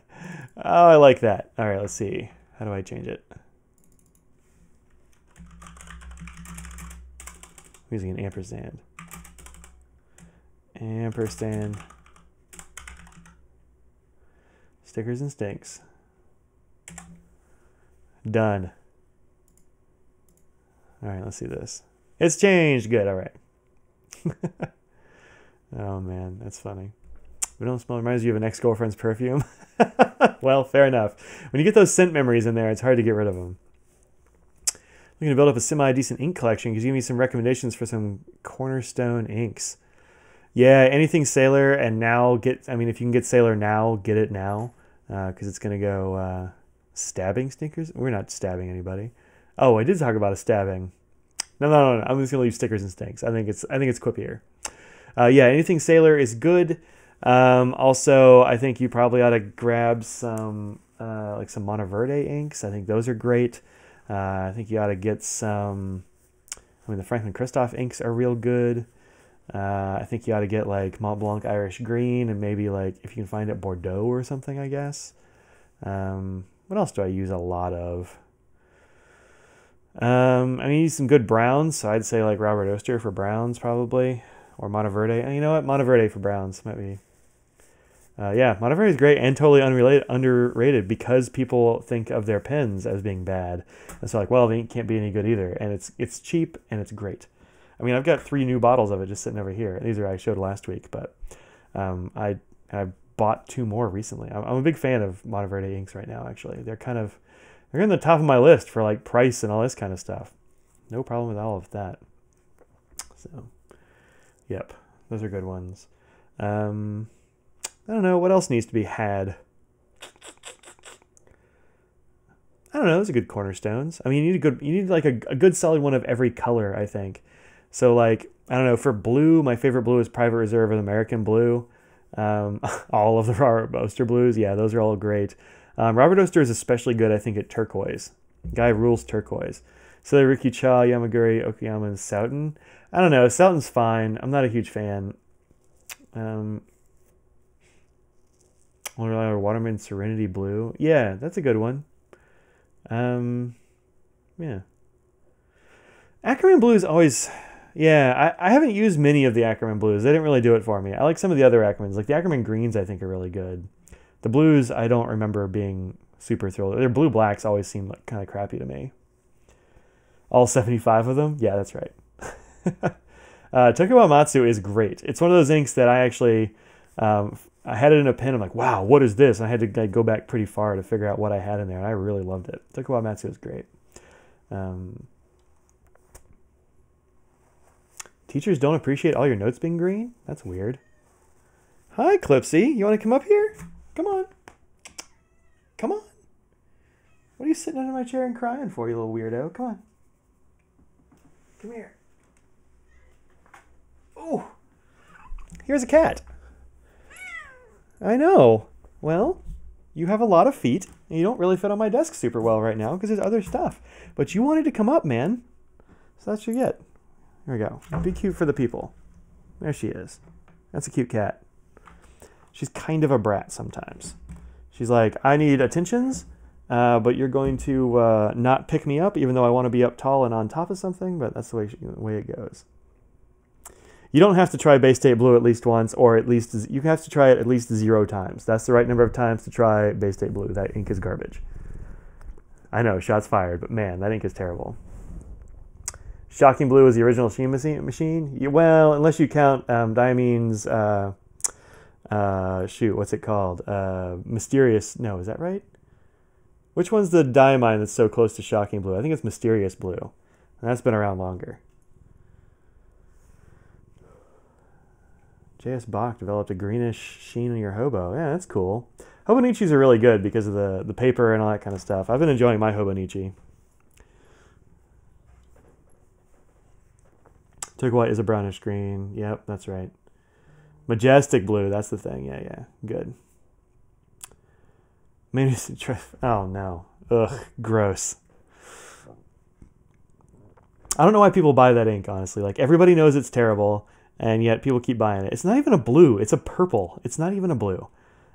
I like that. All right, let's see. How do I change it? I'm using an ampersand. Ampersand. Stickers and Stinks. Done. All right, let's see this. It's changed. Good. All right. Oh, man. That's funny. We don't smell. Reminds you of an ex-girlfriend's perfume. Well, fair enough. When you get those scent memories in there, it's hard to get rid of them. Looking to build up a semi-decent ink collection. Could you give me some recommendations for some cornerstone inks? Yeah, anything Sailor, and now if you can get Sailor now, get it now. Because it's going to go stabbing stickers. We're not stabbing anybody. Oh, I did talk about a stabbing. No. I'm just going to leave stickers and stinks. I think it's quippier. Yeah, anything Sailor is good. Also, I think you probably ought to grab some like some Monteverde inks. I think those are great. I think you ought to get some. I mean, the Franklin Christoph inks are real good. I think you ought to get like Mont Blanc Irish Green, and maybe like if you can find it Bordeaux or something, I guess. What else do I use a lot of? I mean, use some good browns, so I'd say like Robert Oster for browns probably, or Monteverde. And you know what? Monteverde for browns might be. Yeah, Monteverde is great and totally underrated because people think of their pens as being bad. And so like, well, the ink can't be any good either. And it's cheap and it's great. I mean, I've got 3 new bottles of it just sitting over here. These are I showed last week, but I bought 2 more recently. I'm a big fan of Monteverde inks right now, actually. They're in the top of my list for like price and all this kind of stuff. No problem with all of that. So, yep, those are good ones. I don't know what else needs to be had. I don't know. Those are good cornerstones. I mean, you need like a good solid one of every color, I think. So like, I don't know, for blue, my favorite blue is Private Reserve and American Blue. All of the Robert Oster blues, yeah, those are all great. Robert Oster is especially good, I think, at turquoise. Guy rules turquoise. So the Riki Cha, Yamaguri, Okayama, and Soughton. I don't know, Soughton's fine. I'm not a huge fan. Waterman Serenity Blue. Yeah, that's a good one. Yeah. Ackerman Blue is always... Yeah, I haven't used many of the Ackerman Blues. They didn't really do it for me. I like some of the other Ackermans. Like the Ackerman Greens, I think, are really good. The Blues, I don't remember being super thrilled. Their Blue Blacks always seem like kind of crappy to me. All 75 of them? Yeah, that's right. Tokuwa Matsu is great. It's one of those inks that I actually... I had it in a pen. I'm like, wow, what is this? And I had to like, go back pretty far to figure out what I had in there, and I really loved it. Tokuwa Matsu is great. Teachers don't appreciate all your notes being green? That's weird. Hi, Clipsy. You want to come up here? Come on. Come on. What are you sitting under my chair and crying for, you little weirdo? Come on. Come here. Oh. Here's a cat. I know. Well, you have a lot of feet, and you don't really fit on my desk super well right now because there's other stuff. But you wanted to come up, man. So that's what you get. Here we go. Be cute for the people. There she is. That's a cute cat. She's kind of a brat sometimes. She's like, I need attentions, but you're going to not pick me up, even though I want to be up tall and on top of something, but that's the way it goes. You don't have to try Bay State Blue at least once, or at least, you have to try it at least 0 times. That's the right number of times to try Bay State Blue. That ink is garbage. I know, shots fired, but man, that ink is terrible. Shocking Blue is the original Sheen machine. Well, unless you count Diamine's, shoot, what's it called? Mysterious, no, is that right? Which one's the Diamine that's so close to Shocking Blue? I think it's Mysterious Blue. And that's been around longer. J.S. Bach developed a greenish sheen on your hobo. Yeah, that's cool. Hobonichis are really good because of the paper and all that kind of stuff. I've been enjoying my Hobonichi. Turquoise is a brownish green. Yep, that's right. Majestic Blue, that's the thing. Yeah, good. Maybe oh no. Ugh, gross. I don't know why people buy that ink, honestly. Like, everybody knows it's terrible, and yet people keep buying it. It's not even a blue. It's a purple. It's not even a blue.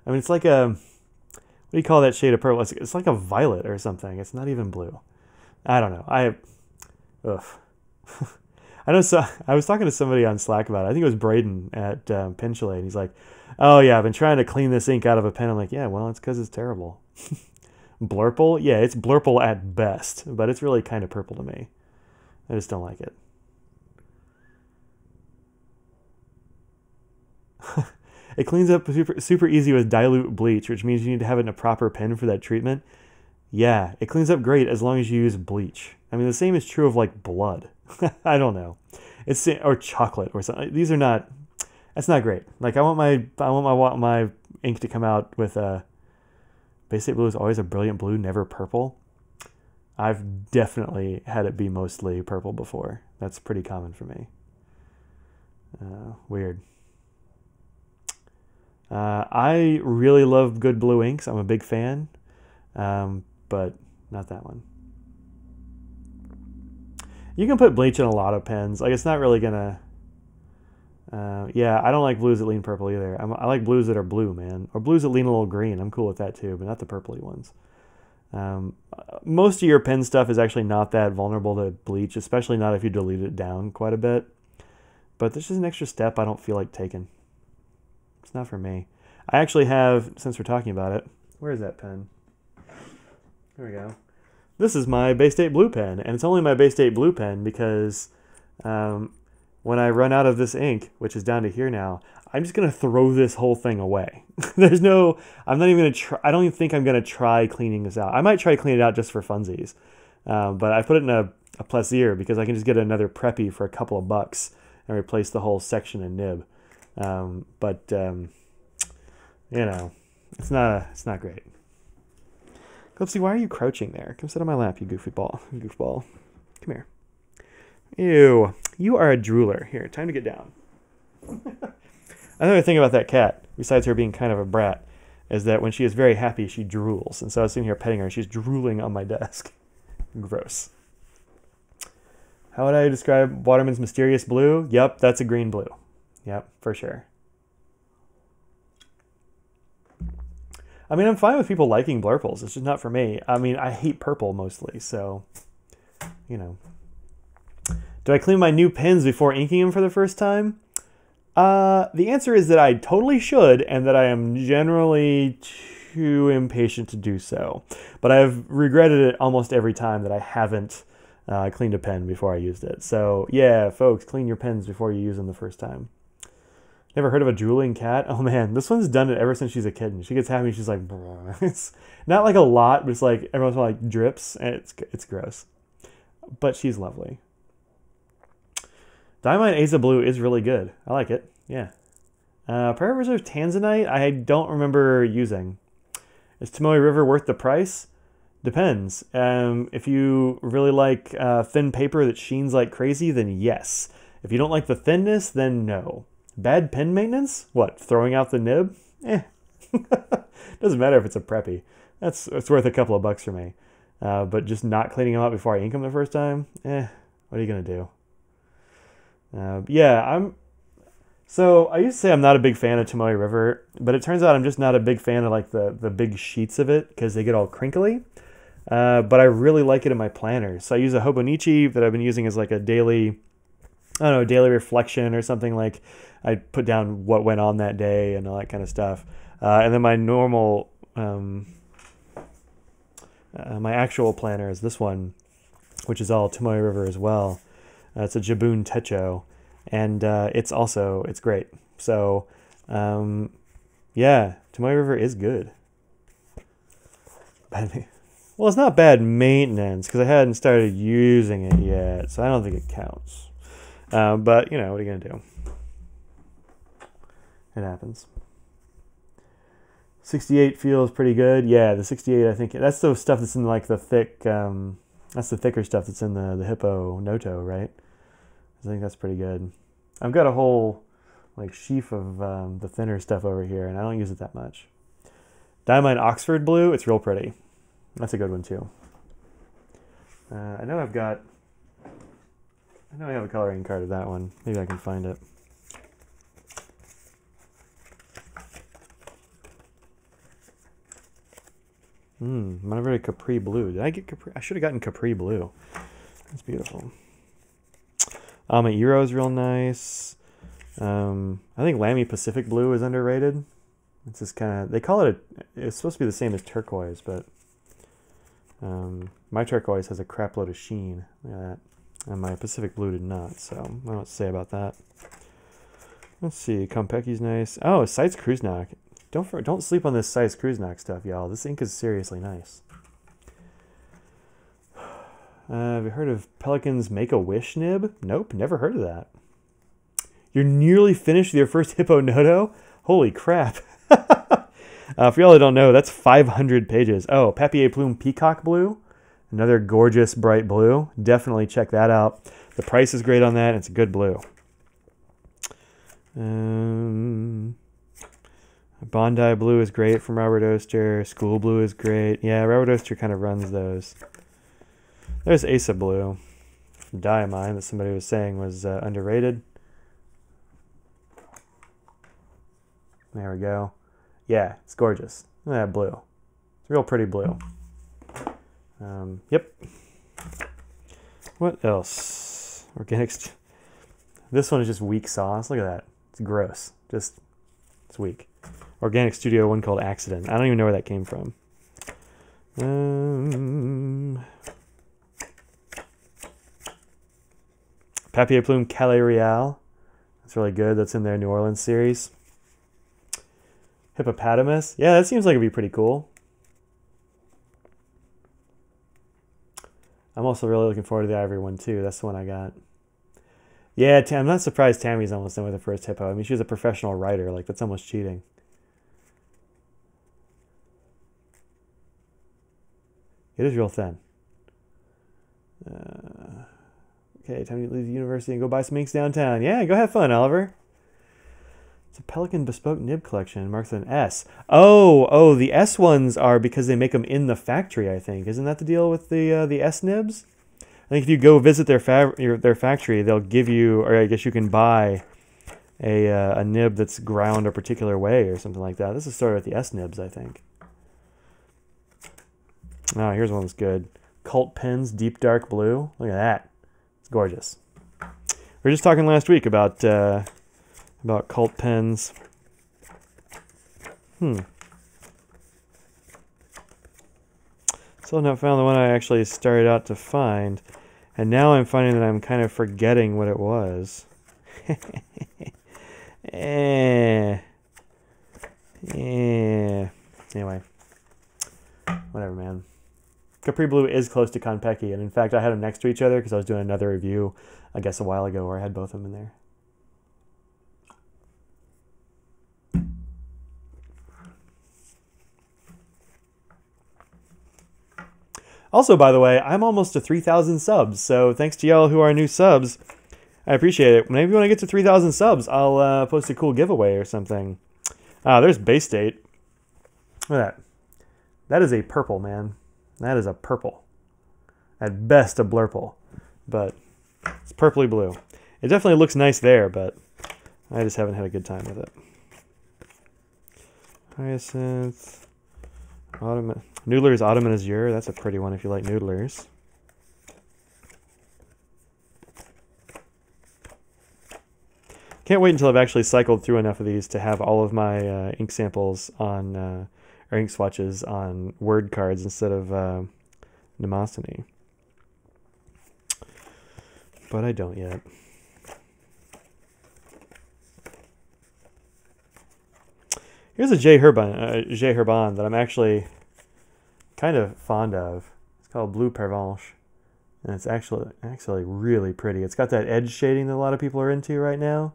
I mean, it's like a... What do you call that shade of purple? It's like a violet or something. It's not even blue. I don't know. Ugh. I know. So I was talking to somebody on Slack about it. I think it was Braden at Pen Chalet, and he's like, "Oh yeah, I've been trying to clean this ink out of a pen." I'm like, "Yeah, well, it's because it's terrible." Blurple, yeah, it's blurple at best, but it's really kind of purple to me. I just don't like it. It cleans up super easy with dilute bleach, which means you need to have it in a proper pen for that treatment. Yeah, it cleans up great as long as you use bleach. I mean, the same is true of like blood. I don't know. Or chocolate or something. These are not. That's not great. Like I want my ink to come out with Bay State Blue is always a brilliant blue, never purple. I've definitely had it be mostly purple before. That's pretty common for me. Weird. I really love good blue inks. I'm a big fan. but not that one. You can put bleach in a lot of pens. Like, it's not really gonna... yeah, I don't like blues that lean purple either. I like blues that are blue, man. Or blues that lean a little green. I'm cool with that too, but not the purpley ones. Most of your pen stuff is actually not that vulnerable to bleach, especially not if you dilute it down quite a bit. But this is an extra step I don't feel like taking. It's not for me. I actually have, since we're talking about it, where is that pen? There we go. This is my Bay State Blue pen, and it's only my Bay State Blue pen because when I run out of this ink, which is down to here now, I'm just going to throw this whole thing away. There's no, I'm not even going to try, I don't even think I'm going to try cleaning this out. I might try to clean it out just for funsies. But I put it in a Plaisir because I can just get another Preppy for a couple of bucks and replace the whole section and nib. You know, it's not great. Clipsy, why are you crouching there? Come sit on my lap, you goofball. Come here. Ew. You are a drooler. Here, time to get down. Another thing about that cat, besides her being kind of a brat, is that when she is very happy, she drools. And so I was sitting here petting her, and she's drooling on my desk. Gross. How would I describe Waterman's Mysterious Blue? Yep, that's a green blue. Yep, for sure. I mean, I'm fine with people liking blurples. It's just not for me. I mean, I hate purple mostly, so, you know. Do I clean my new pens before inking them for the first time? The answer is that I totally should, and that I am generally too impatient to do so. But I've regretted it almost every time that I haven't cleaned a pen before I used it. So, yeah, folks, clean your pens before you use them the first time. Never heard of a drooling cat? Oh man, this one's done it ever since she's a kitten. She gets happy, she's like, bruh. It's not like a lot, but it's like every once in a while, like drips, and it's gross. But she's lovely. Diamine Aza Blue is really good. I like it. Yeah. Prairie Reserve Tanzanite, I don't remember using. Is Tomoe River worth the price? Depends. If you really like thin paper that sheens like crazy, then yes. If you don't like the thinness, then no. Bad pen maintenance? What, throwing out the nib? Doesn't matter if it's a Preppy. It's worth a couple of bucks for me. But just not cleaning them out before I ink them the first time? What are you going to do? Yeah, so I used to say I'm not a big fan of Tomoe River, but it turns out I'm just not a big fan of like the big sheets of it because they get all crinkly. But I really like it in my planners. So I use a Hobonichi that I've been using as like a daily, I don't know, daily reflection or something. Like I put down what went on that day and all that kind of stuff. And then my normal, my actual planner is this one, which is all Tomoe River as well. It's a Jabun Techo, and it's great. So, yeah, Tomoe River is good. Well, it's not bad maintenance because I hadn't started using it yet, so I don't think it counts. But, you know, what are you going to do? It happens. 68 feels pretty good. Yeah, the 68, I think, that's the stuff that's in, like, the thick, that's the thicker stuff that's in the Hippo Noto, right? I think that's pretty good. I've got a whole, like, sheaf of the thinner stuff over here, and I don't use it that much. Diamine Oxford Blue, it's real pretty. That's a good one, too. I know I have a coloring card of that one. Maybe I can find it. Monterey Capri Blue. Did I get Capri? I should have gotten Capri Blue. That's beautiful. Eero is real nice. I think Lamy Pacific Blue is underrated. It's just kind of, they call it it's supposed to be the same as turquoise, but my turquoise has a crap load of sheen. Look at that. And my Pacific Blue did not, so I don't know what to say about that. Let's see, Kompeki's nice. Oh, Sites Kruznak. Don't sleep on this Sites Kruznak stuff, y'all. This ink is seriously nice. Have you heard of Pelican's Make-A-Wish nib? Nope, never heard of that. You're nearly finished with your first Hippo Noto? Holy crap. For y'all that don't know, that's 500 pages. Oh, Papier Plume Peacock Blue. Another gorgeous bright blue. Definitely check that out. The price is great on that. It's a good blue. Bondi Blue is great from Robert Oster. School Blue is great. Yeah, Robert Oster kind of runs those. There's Asa Blue from Diamine that somebody was saying was underrated. There we go. Yeah, it's gorgeous. Look at that blue. It's real pretty blue. Yep. What else? Organics. This one is just weak sauce. Look at that. It's gross. It's weak. Organic Studio, one called Accident. I don't even know where that came from. Papier Plume Calais Real. That's really good. That's in their New Orleans series. Hippopotamus. Yeah, that seems like it'd be pretty cool. I'm also really looking forward to the Ivory one too. That's the one I got. Yeah, I'm not surprised Tammy's almost done with her first hippo. I mean, she was a professional writer. Like, that's almost cheating. It is real thin. Okay, time to leave the university and go buy some inks downtown. Yeah, go have fun, Oliver. It's a Pelican Bespoke Nib Collection. Marks an S. Oh, the S ones are because they make them in the factory, I think. Isn't that the deal with the S nibs? I think if you go visit their factory, they'll give you, or I guess you can buy a nib that's ground a particular way or something like that. This is started with the S nibs, I think. Oh, here's one that's good. Cult Pens Deep Dark Blue. Look at that. It's gorgeous. We were just talking last week about Cult Pens. Still not found the one I actually started out to find. And now I'm finding that I'm kind of forgetting what it was. Anyway. Whatever, man. Capri Blue is close to Konpeki. And in fact, I had them next to each other because I was doing another review, I guess, a while ago where I had both of them in there. Also, by the way, I'm almost to 3,000 subs, so thanks to y'all who are new subs. I appreciate it. Maybe when I get to 3,000 subs, I'll post a cool giveaway or something. There's Bay State. Look at that. That is a purple, man. That is a purple. At best, a blurple. But it's purpley blue. It definitely looks nice there, but I just haven't had a good time with it. Hyacinth. Noodler's Autumn and Azure. That's a pretty one if you like noodlers. Can't wait until I've actually cycled through enough of these to have all of my ink samples on, or ink swatches on word cards instead of Mnemosyne. But I don't yet. Here's a J. Herbin that I'm actually kind of fond of. It's called Blue Pervenche. And it's actually really pretty. It's got that edge shading that a lot of people are into right now.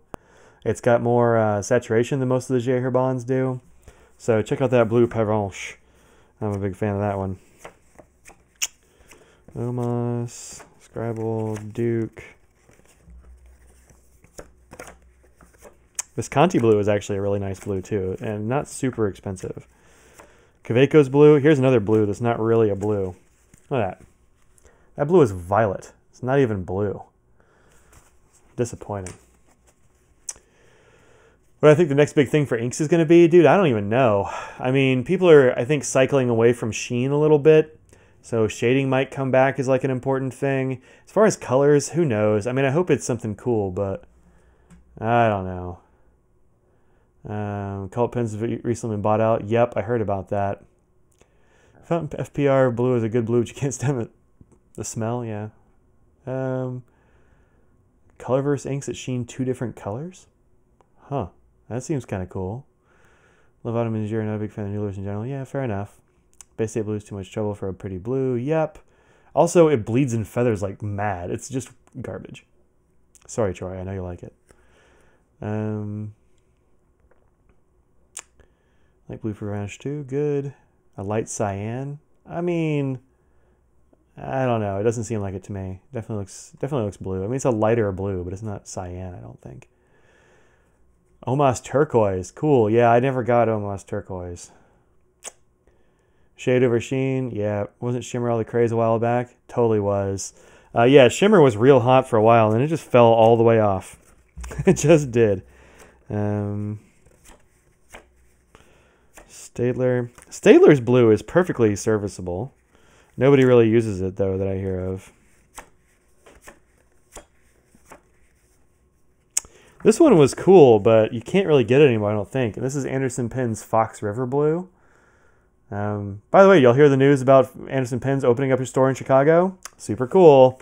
It's got more saturation than most of the J. Herbins do. So check out that Blue Pervenche. I'm a big fan of that one. Omos, Scribble, Duke. Visconti Blue is actually a really nice blue too, and not super expensive. Kaveiko's Blue. Here's another blue that's not really a blue. Look at that. That blue is violet. It's not even blue. Disappointing. What I think the next big thing for inks is going to be, dude, I don't even know. I mean, people are, I think, cycling away from sheen a little bit. So shading might come back as like an important thing. As far as colors, who knows? I mean, I hope it's something cool, but I don't know. Cult Pens have recently been bought out. Yep, I heard about that. Fountain FPR Blue is a good blue, but you can't stand it. The smell, yeah. Colorverse inks that sheen 2 different colors? Huh. That seems kind of cool. Love Autumn and Azure, not a big fan of Noodlers in general. Yeah, fair enough. Bay State Blue is too much trouble for a pretty blue. Yep. Also, it bleeds in feathers like mad. It's just garbage. Sorry, Troy. I know you like it. Light Blue for Ranch too. Good. A light cyan. I mean, I don't know. It doesn't seem like it to me. Definitely looks blue. I mean, it's a lighter blue, but it's not cyan, I don't think. Omos turquoise. Cool. Yeah, I never got Omos turquoise. Shade over sheen. Yeah, wasn't shimmer all the craze a while back? Totally was. Yeah, shimmer was real hot for a while, and it just fell all the way off. It just did. Staedtler. Staedtler's blue is perfectly serviceable. Nobody really uses it, though, that I hear of. This one was cool, but you can't really get it anymore, I don't think. And this is Anderson Pen's Fox River Blue. By the way, y'all hear the news about Anderson Pen's opening up a store in Chicago? Super cool.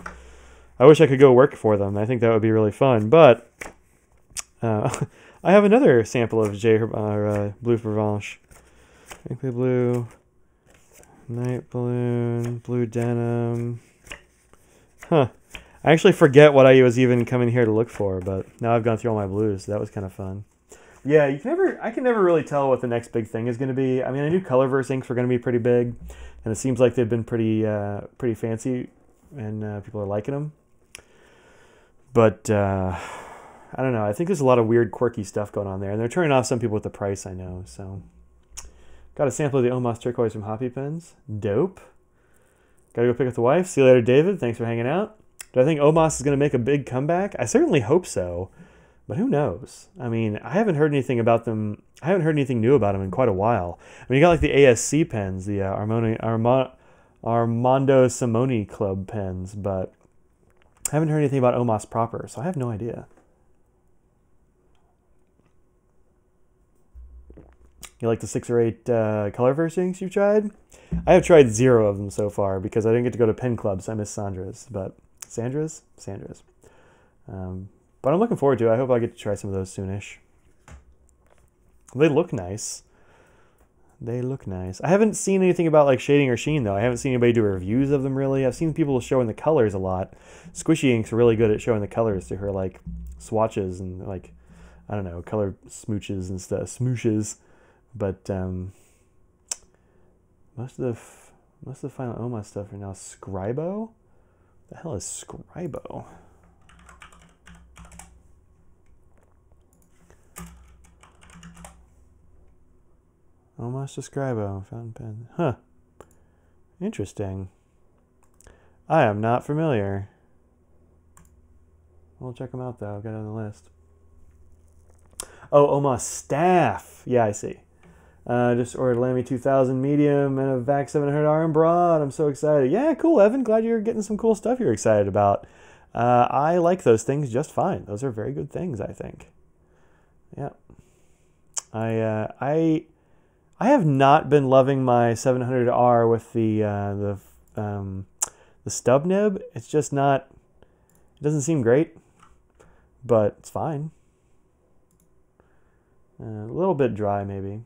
I wish I could go work for them. I think that would be really fun. But I have another sample of Blue Provence. Wrinkly blue, night balloon, blue denim. Huh. I actually forget what I was even coming here to look for, but now I've gone through all my blues. So that was kind of fun. Yeah, I can never really tell what the next big thing is going to be. I mean, I knew Colorverse inks were going to be pretty big, and it seems like they've been pretty fancy, and people are liking them. But I don't know. I think there's a lot of weird, quirky stuff going on there, and they're turning off some people with the price, I know. So, got a sample of the Omos turquoise from Hoppy Pens. Dope. Got to go pick up the wife. See you later, David. Thanks for hanging out. Do I think Omos is going to make a big comeback? I certainly hope so. But who knows? I mean, I haven't heard anything about them. I haven't heard anything new about them in quite a while. I mean, you got like the ASC pens, the Armando Simone Club pens, but I haven't heard anything about Omos proper, so I have no idea. You like the 6 or 8 Colorverse inks you've tried? I have tried 0 of them so far because I didn't get to go to pen clubs. So I miss Sandra's, but Sandra's. But I'm looking forward to it. I hope I get to try some of those soonish. They look nice. They look nice. I haven't seen anything about like shading or sheen though. I haven't seen anybody do reviews of them really. I've seen people showing the colors a lot. Squishy Inks are really good at showing the colors to her like swatches and like, I don't know, color smooches and stuff, smooshes. But most of the final Omos stuff are now Scribo. The hell is Scribo? Omos to Scribo, fountain pen. Huh. Interesting. I am not familiar. We'll check them out though. I've got it on the list. Oh, Omos Staff. Yeah, I see. Just ordered Lamy 2000 medium and a VAC 700R in broad. I'm so excited. Yeah, cool, Evan. Glad you're getting some cool stuff you're excited about. I like those things just fine. Those are very good things, I think. Yeah. I have not been loving my 700R with the stub nib. It's just not. It doesn't seem great, but it's fine. A little bit dry, maybe.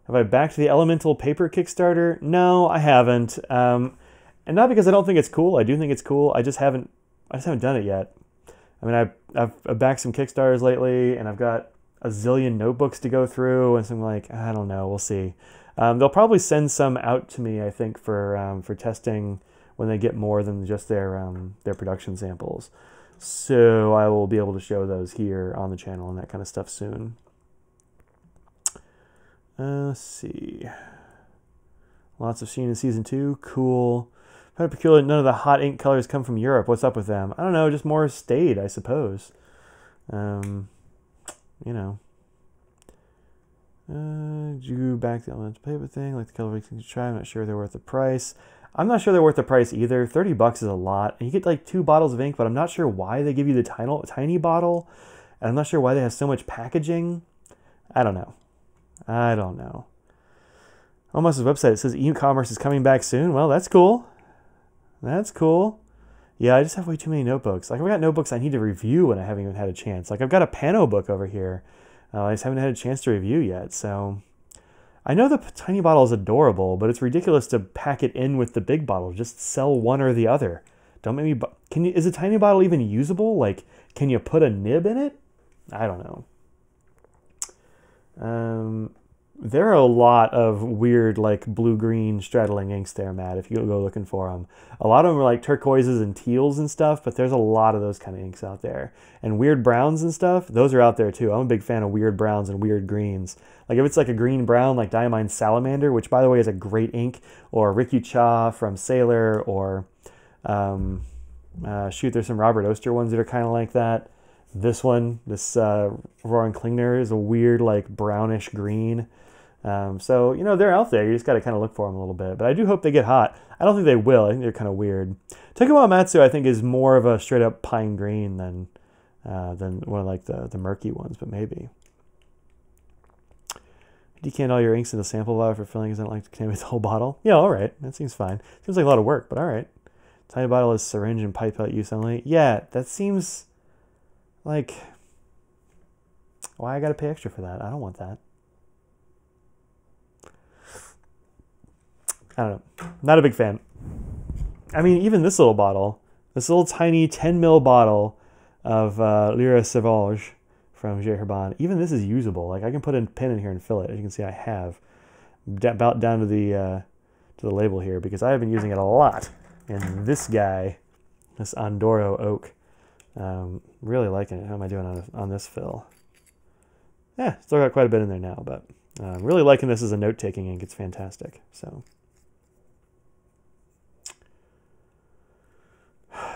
Have I backed the Elemental paper Kickstarter? No, I haven't. And not because I don't think it's cool. I do think it's cool. I just haven't done it yet. I mean, I've backed some Kickstarters lately, and I've got a zillion notebooks to go through, and so I'm like, I don't know, we'll see. They'll probably send some out to me, I think, for testing when they get more than just their production samples. So I will be able to show those here on the channel and that kind of stuff soon. Let's see. Lots of Sheen in Season 2. Cool. Kind of peculiar, none of the hot ink colors come from Europe. What's up with them? I don't know, just more staid, I suppose. You know. Drew back the elemental paper thing, like the color things to try. I'm not sure they're worth the price. I'm not sure they're worth the price either. $30 is a lot. And you get like 2 bottles of ink, but I'm not sure why they give you the tiny bottle. And I'm not sure why they have so much packaging. I don't know. Omos's website, it says e-commerce is coming back soon. Well, that's cool. That's cool. Yeah, I just have way too many notebooks. Like, I've got notebooks I need to review and I haven't even had a chance. Like, I've got a Pano book over here. I just haven't had a chance to review yet. So, I know the tiny bottle is adorable, but it's ridiculous to pack it in with the big bottle. Just sell one or the other. Don't make me... Is a tiny bottle even usable? Like, can you put a nib in it? I don't know. There are a lot of weird, like, blue-green straddling inks there, Matt, if you go looking for them. A lot of them are like turquoises and teals and stuff, but there's a lot of those kind of inks out there. And weird browns and stuff, those are out there too. I'm a big fan of weird browns and weird greens. Like if it's like a green-brown, like Diamine Salamander, which by the way is a great ink, or Ricky Cha from Sailor, or shoot, there's some Robert Oster ones that are kind of like that. This one, this Roaring Klingner, is a weird, like, brownish green. So, you know, they're out there. You just got to kind of look for them a little bit. But I do hope they get hot. I don't think they will. I think they're kind of weird. Tokugawa Matsu, I think, is more of a straight-up pine green than one of, like, the murky ones, but maybe. Decant all your inks in the sample bottle for filling because I don't like to contaminate the whole bottle. Yeah, all right. That seems fine. Seems like a lot of work, but all right. Tiny bottle is syringe and pipe out use only. Yeah, that seems like... Why I got to pay extra for that? I don't want that. I don't know. Not a big fan. I mean, even this little bottle, this little tiny 10 ml bottle of Lyra Sauvage from J. Herbin, even this is usable. Like, I can put a pen in here and fill it. As you can see, I have. About down to the label here, because I have been using it a lot. And this guy, this Andorro Oak, really liking it. How am I doing on this fill? Yeah, still got quite a bit in there now, but really liking this as a note-taking ink. It's fantastic. So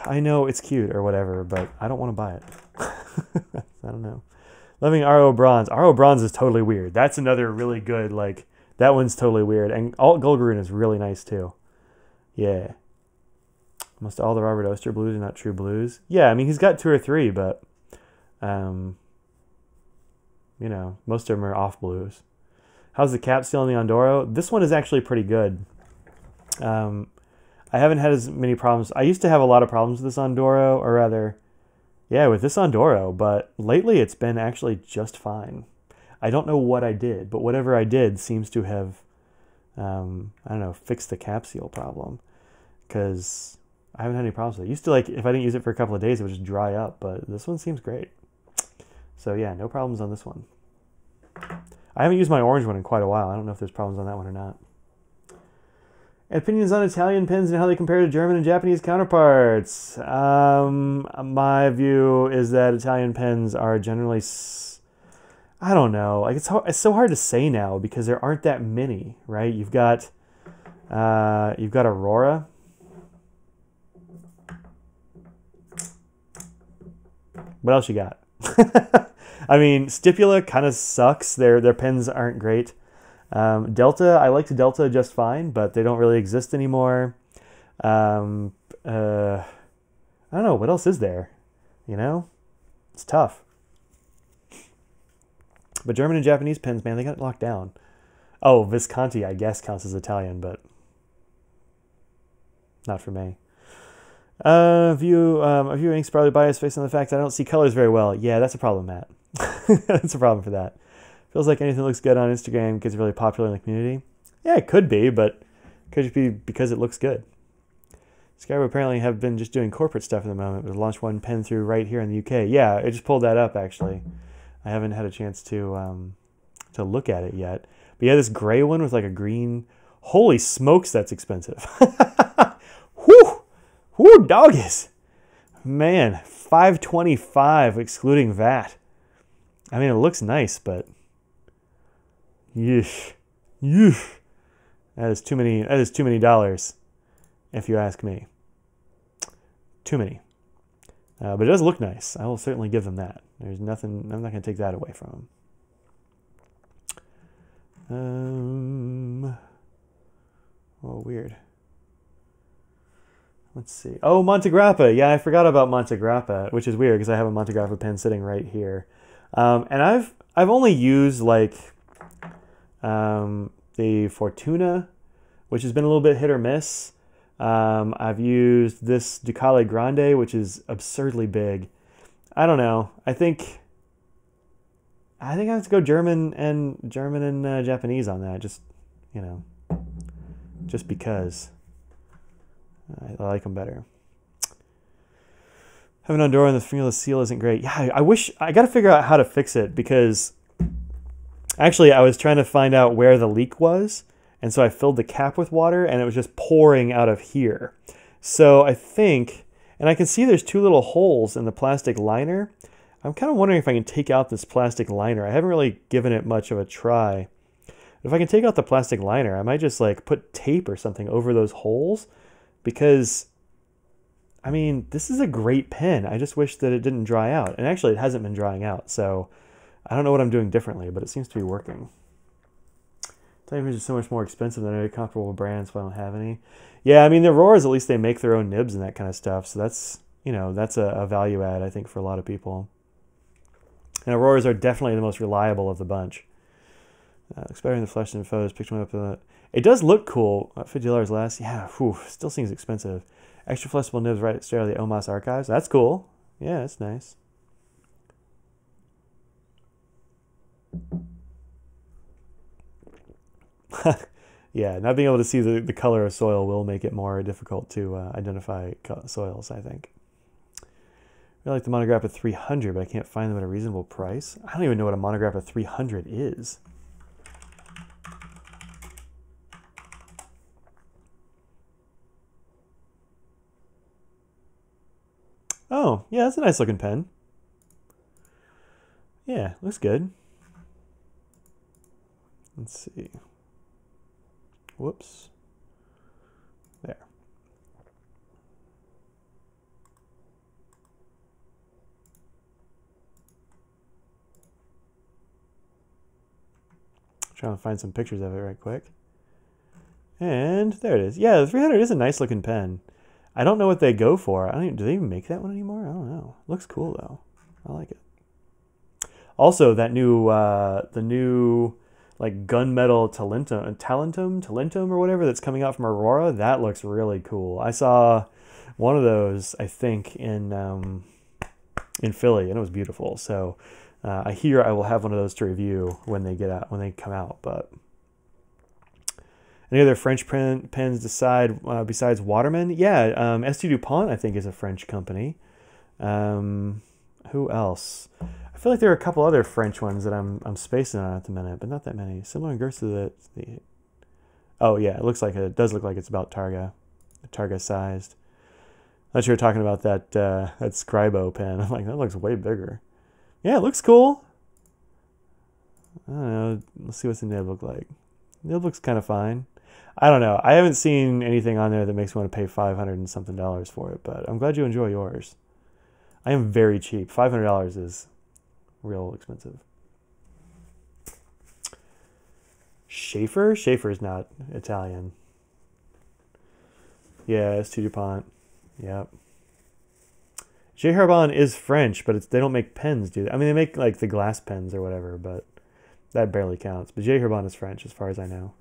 I know it's cute or whatever, but I don't want to buy it. I don't know. Loving RO Bronze. RO Bronze is totally weird. That's another really good, like, that one's totally weird. And Alt Goldgreen is really nice too. Yeah. Almost all the Robert Oster blues are not true blues. Yeah, I mean, he's got 2 or 3, but, you know, most of them are off blues. How's the cap seal on the Andorro? This one is actually pretty good. I haven't had as many problems. I used to have a lot of problems with this Andorro, or rather, yeah, with this Andorro, but lately it's been actually just fine. I don't know what I did, but whatever I did seems to have, I don't know, fixed the cap seal problem, because I haven't had any problems with it. Used to, like, if I didn't use it for a couple of days, it would just dry up, but this one seems great. So yeah, no problems on this one. I haven't used my orange one in quite a while. I don't know if there's problems on that one or not. Opinions on Italian pens and how they compare to German and Japanese counterparts. My view is that Italian pens are generally, I don't know. Like, it's so hard to say now because there aren't that many, right? You've got Aurora. What else you got? I mean, Stipula kind of sucks. Their pens aren't great. Delta, I liked Delta just fine, but they don't really exist anymore. I don't know, what else is there? You know? It's tough. But German and Japanese pens, man, they got it locked down. Oh, Visconti, I guess, counts as Italian, but not for me. A few inks probably biased based on the fact that I don't see colors very well. Yeah, that's a problem, Matt. That's a problem for that. Feels like anything looks good on Instagram gets really popular in the community. Yeah, it could be, but it could just be because it looks good. Skyro apparently have been just doing corporate stuff at the moment. We've launched one pen through right here in the UK. Yeah, I just pulled that up, actually. I haven't had a chance to look at it yet. But yeah, this gray one with like a green... Holy smokes, that's expensive. Whew! Whew, doggies! Man, $525 excluding VAT. I mean, it looks nice, but... Yeesh. Yeesh. That is too many dollars, if you ask me. Too many. But it does look nice. I will certainly give them that. There's nothing... I'm not going to take that away from them. Oh, weird. Let's see. Oh, Montegrappa. Yeah, I forgot about Montegrappa, which is weird because I have a Montegrappa pen sitting right here. And I've only used like the Fortuna, which has been a little bit hit or miss. I've used this Ducale Grande, which is absurdly big. I don't know. I think I have to go German and Japanese on that. Just, you know, just because I like them better. Having Andorra and the formula seal isn't great. Yeah, I wish I got to figure out how to fix it because Actually, I was trying to find out where the leak was, and so I filled the cap with water, and it was just pouring out of here. So I think, and I can see there's 2 little holes in the plastic liner. I'm kind of wondering if I can take out this plastic liner. I haven't really given it much of a try. If I can take out the plastic liner, I might just like put tape or something over those holes, because I mean, this is a great pen. I just wish that it didn't dry out. And actually, it hasn't been drying out. So I don't know what I'm doing differently, but it seems to be working. Diamond is so much more expensive than any comparable brands, so I don't have any. Yeah, I mean, the Auroras, at least they make their own nibs and that kind of stuff. So that's, you know, that's a value add, I think, for a lot of people. And Auroras are definitely the most reliable of the bunch. Looks better in the flesh than photos. Picture one up. It does look cool. $50 less. Yeah, whew, still seems expensive. Extra flexible nibs right straight out of the OMAS archives. That's cool. Yeah, that's nice. Yeah, not being able to see the color of soil will make it more difficult to identify soils, I think. I like the monograph at 300, but I can't find them at a reasonable price. I don't even know what a monograph at 300 is. Oh, yeah, that's a nice looking pen. Yeah, looks good. Let's see. Whoops. There. Trying to find some pictures of it right quick. And there it is. Yeah, the 300 is a nice looking pen. I don't know what they go for. I don't even, do they even make that one anymore? I don't know. Looks cool though. I like it. Also, that new, the new like gunmetal talentum or whatever that's coming out from Aurora, that looks really cool. I saw one of those, I think, in Philly, and it was beautiful. So I hear I will have one of those to review when they get out, when they come out. But any other French pens besides Waterman? Yeah, St. Dupont, I think, is a French company. Who else? I feel like there are a couple other French ones that I'm spacing on at the minute, but not that many. Similar in girth to the oh yeah, it does look like it's about Targa sized. I thought you were talking about that Scribo pen. I'm like, that looks way bigger. Yeah, it looks cool. I don't know. Let's see what's the nib look like. Nib looks kind of fine. I don't know. I haven't seen anything on there that makes me want to pay $500 and something for it, but I'm glad you enjoy yours. I am very cheap. $500 is real expensive. Schaefer? Schaefer is not Italian. Yeah, St. Dupont. Yep. J. Herbin is French, but they don't make pens, do they? I mean, they make like the glass pens or whatever, but that barely counts. But J. Herbin is French, as far as I know.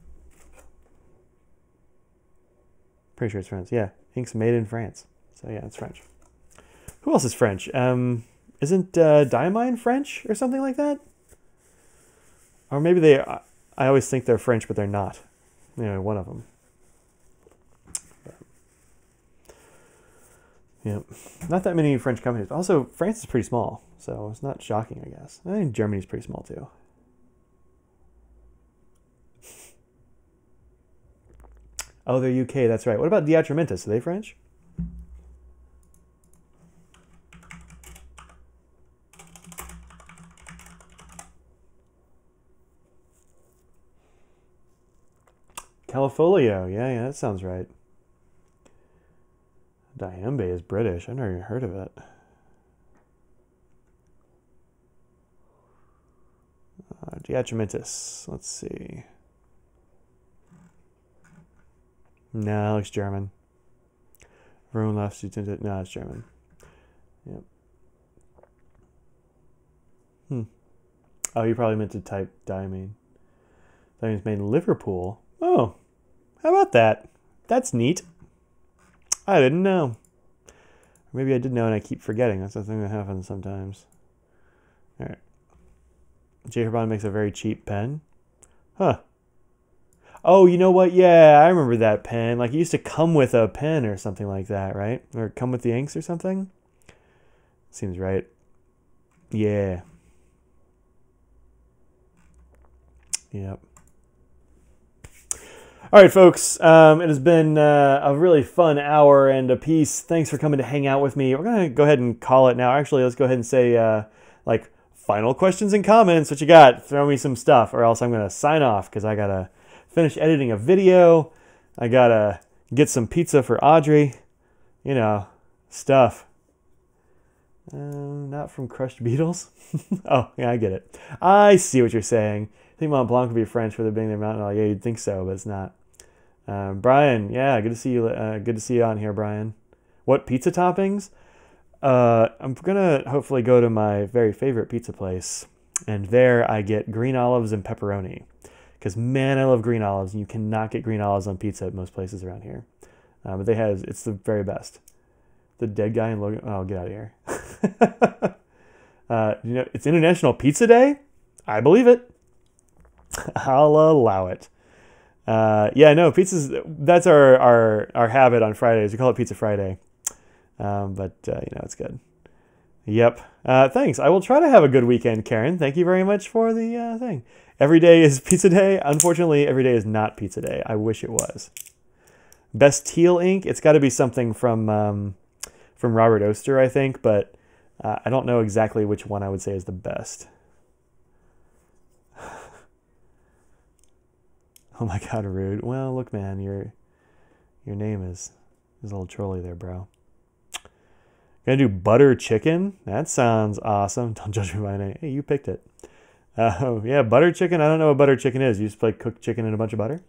Pretty sure it's French. Yeah, ink's made in France. So yeah, it's French. Who else is French? Isn't Diamine French or something like that? Or maybe they... I always think they're French, but they're not. Anyway, one of them. Yeah, not that many French companies. Also, France is pretty small, so it's not shocking, I guess. I think Germany's pretty small, too. Oh, they're UK, that's right. What about Diatramentis? Are they French? Califolio, yeah, that sounds right. Diambe is British. I've never even heard of it. Diatramentis. Let's see. No, it looks German. Rome left. No, it's German. Yep. Oh, you probably meant to type diamine. Diamine's made in Liverpool. Oh, how about that? That's neat. I didn't know. Or maybe I did know and I keep forgetting. That's the thing that happens sometimes. All right. J. Herbin makes a very cheap pen. Huh. Oh, you know what? Yeah, I remember that pen. Like, it used to come with a pen or something like that, right? Or come with the inks or something? Seems right. Yeah. Yep. All right, folks. It has been a really fun hour and a piece. Thanks for coming to hang out with me. We're going to go ahead and call it now. Actually, let's go ahead and say, like, final questions and comments. What you got? Throw me some stuff, or else I'm going to sign off because I got to finish editing a video. I got to get some pizza for Audrey. You know, stuff. Not from crushed beetles. Oh, yeah, I get it. I see what you're saying. I think Mont Blanc would be French for the being their mountain. Oh, yeah, you'd think so, but it's not. Brian, yeah, good to see you. Good to see you on here, Brian. What pizza toppings? I'm gonna hopefully go to my very favorite pizza place, and there I get green olives and pepperoni. Because man, I love green olives, and you cannot get green olives on pizza at most places around here. But it's the very best. The dead guy in Logan. Oh, get out of here. It's International Pizza Day. I believe it. I'll allow it. Yeah, no, pizzas. That's our habit on Fridays. We call it Pizza Friday. But it's good. Yep. Thanks. I will try to have a good weekend, Karen. Thank you very much for the thing. Every day is pizza day. Unfortunately, every day is not pizza day. I wish it was. Best teal ink. It's got to be something from Robert Oster, I think, but I don't know exactly which one I would say is the best. Oh my God, rude. Well, look, man, your name is a little trolly there, bro. Gonna do butter chicken? That sounds awesome. Don't judge me by name. Hey, you picked it. Yeah, butter chicken. I don't know what butter chicken is. You just like cook chicken in a bunch of butter?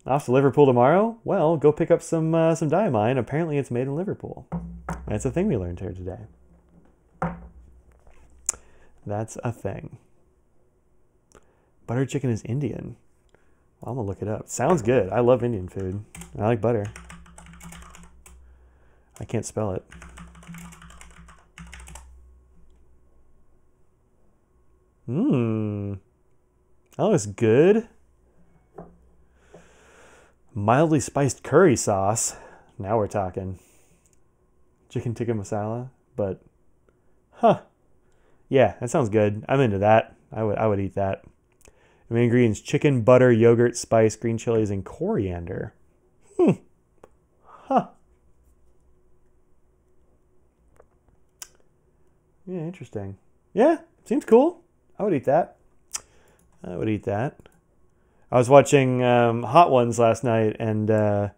Off to Liverpool tomorrow? Well, go pick up some diamine. Apparently it's made in Liverpool. That's a thing we learned here today. That's a thing. Butter chicken is Indian. Well, I'm going to look it up. Sounds good. I love Indian food. I like butter. I can't spell it. That looks good. Mildly spiced curry sauce. Now we're talking. Chicken tikka masala, but yeah, that sounds good. I'm into that. I would eat that. The main ingredients: chicken, butter, yogurt, spice, green chilies, and coriander. Yeah, interesting. Yeah, seems cool. I would eat that. I would eat that. I was watching Hot Ones last night, and the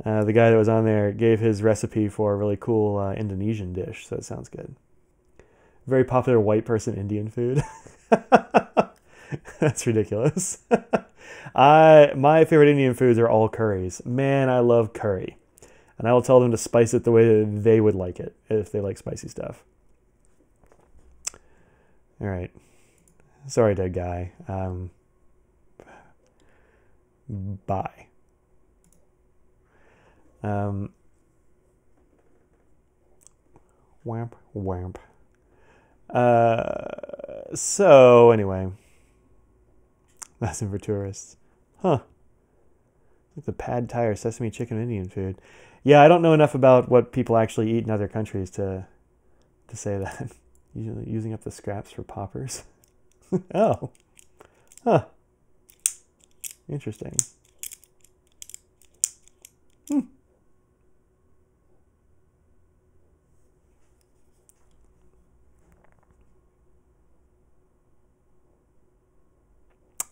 guy that was on there gave his recipe for a really cool Indonesian dish, so it sounds good. Very popular white person Indian food. That's ridiculous. My favorite Indian foods are all curries. Man, I love curry. And I will tell them to spice it the way that they would like it, if they like spicy stuff. All right. Sorry, dead guy. Bye. Wamp, wamp. So, anyway. That's in for tourists. Huh. Like the pad thai or sesame chicken Indian food. Yeah, I don't know enough about what people actually eat in other countries to say that. Usually using up the scraps for poppers. Oh. Huh. Interesting.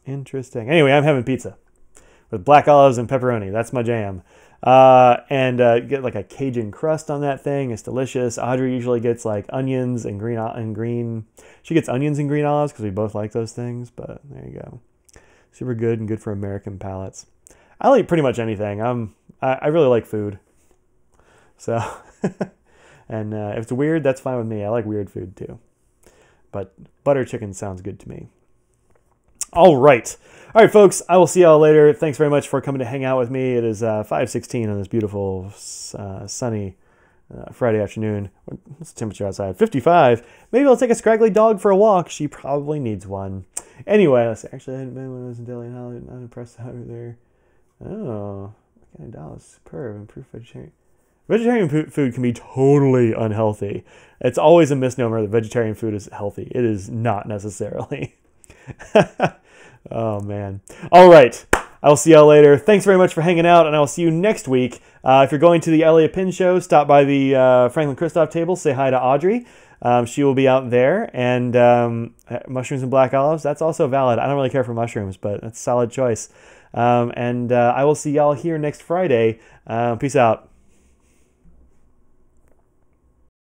Interesting. Anyway, I'm having pizza with black olives and pepperoni. That's my jam. And get like a Cajun crust on that thing. It's delicious. Audrey usually gets like onions and green. She gets onions and green olives because we both like those things. But there you go. Super good and good for American palates. I'll eat pretty much anything. I really like food. So, and if it's weird, that's fine with me. I like weird food too. But butter chicken sounds good to me. All right, folks. I will see y'all later. Thanks very much for coming to hang out with me. It is 5:16 on this beautiful sunny Friday afternoon. What's the temperature outside? 55. Maybe I'll take a scraggly dog for a walk. She probably needs one. Anyway, let's see. Actually, I hadn't been when I was in Delhi and Hollywood. Not impressed how there. Oh, $1 superb. Improved vegetarian. Vegetarian food can be totally unhealthy. It's always a misnomer that vegetarian food is healthy. It is not necessarily. Oh, man. All right. I will see y'all later. Thanks very much for hanging out, and I will see you next week. If you're going to the Elliot Pin show, stop by the Franklin Christoph table. Say hi to Audrey. She will be out there. And mushrooms and black olives, that's also valid. I don't really care for mushrooms, but that's a solid choice. I will see y'all here next Friday. Peace out.